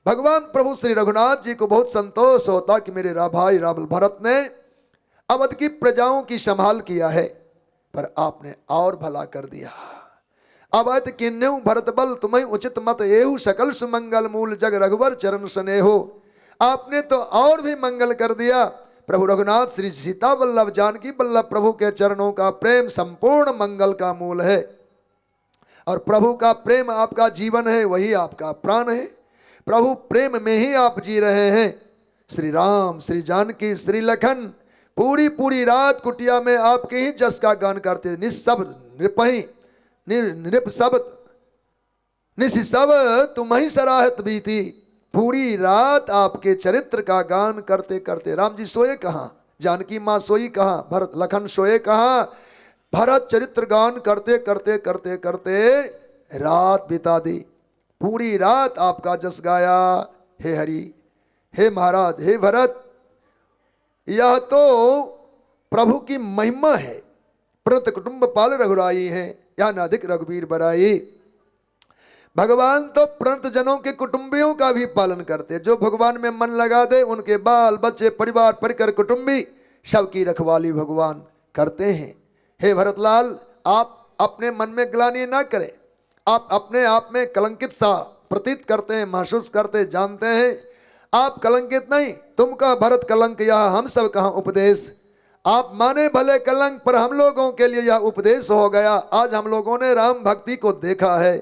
भगवान प्रभु श्री रघुनाथ जी को बहुत संतोष होता कि मेरे भाई रावल भरत ने अवध की प्रजाओं की संभाल किया है, पर आपने और भला कर दिया। अवध किन्नु भरत बल तुम्हें उचित मत एहु सकल सुमंगल मूल जग रघुवर चरण स्नेहो। आपने तो और भी मंगल कर दिया। प्रभु रघुनाथ श्री सीता वल्लभ जानकी वल्लभ प्रभु के चरणों का प्रेम संपूर्ण मंगल का मूल है, और प्रभु का प्रेम आपका जीवन है, वही आपका प्राण है। प्रभु प्रेम में ही आप जी रहे हैं। श्री राम, श्री जानकी, श्री लखन पूरी पूरी रात कुटिया में आपके ही जस का गान करते, निस्शब्द निपही निपशब्द निशिशब तुम ही सराहत बीती। पूरी रात आपके चरित्र का गान करते करते राम जी सोए कहाँ, जानकी माँ सोई कहाँ, भरत लखन सोए कहाँ। भरत चरित्र गान करते करते करते करते रात बिता दी। पूरी रात आपका जस गाया। हे हरि, हे महाराज, हे भरत, यह तो प्रभु की महिमा है। प्रत कुटुंब पाल रघुराई है, या न अधिक रघुवीर बराई। भगवान तो प्रणत जनों के कुटुंबियों का भी पालन करते। जो भगवान में मन लगा दे उनके बाल बच्चे परिवार परिकर कुटुंबी सबकी रखवाली भगवान करते हैं। हे भरतलाल, आप अपने मन में ग्लानि ना करें। आप अपने आप में कलंकित सा प्रतीत करते हैं, महसूस करते, जानते हैं आप कलंकित नहीं। तुम कहा भरत कलंक, यह हम सब कहा उपदेश। आप माने भले कलंक, पर हम लोगों के लिए यह उपदेश हो गया। आज हम लोगों ने राम भक्ति को देखा है।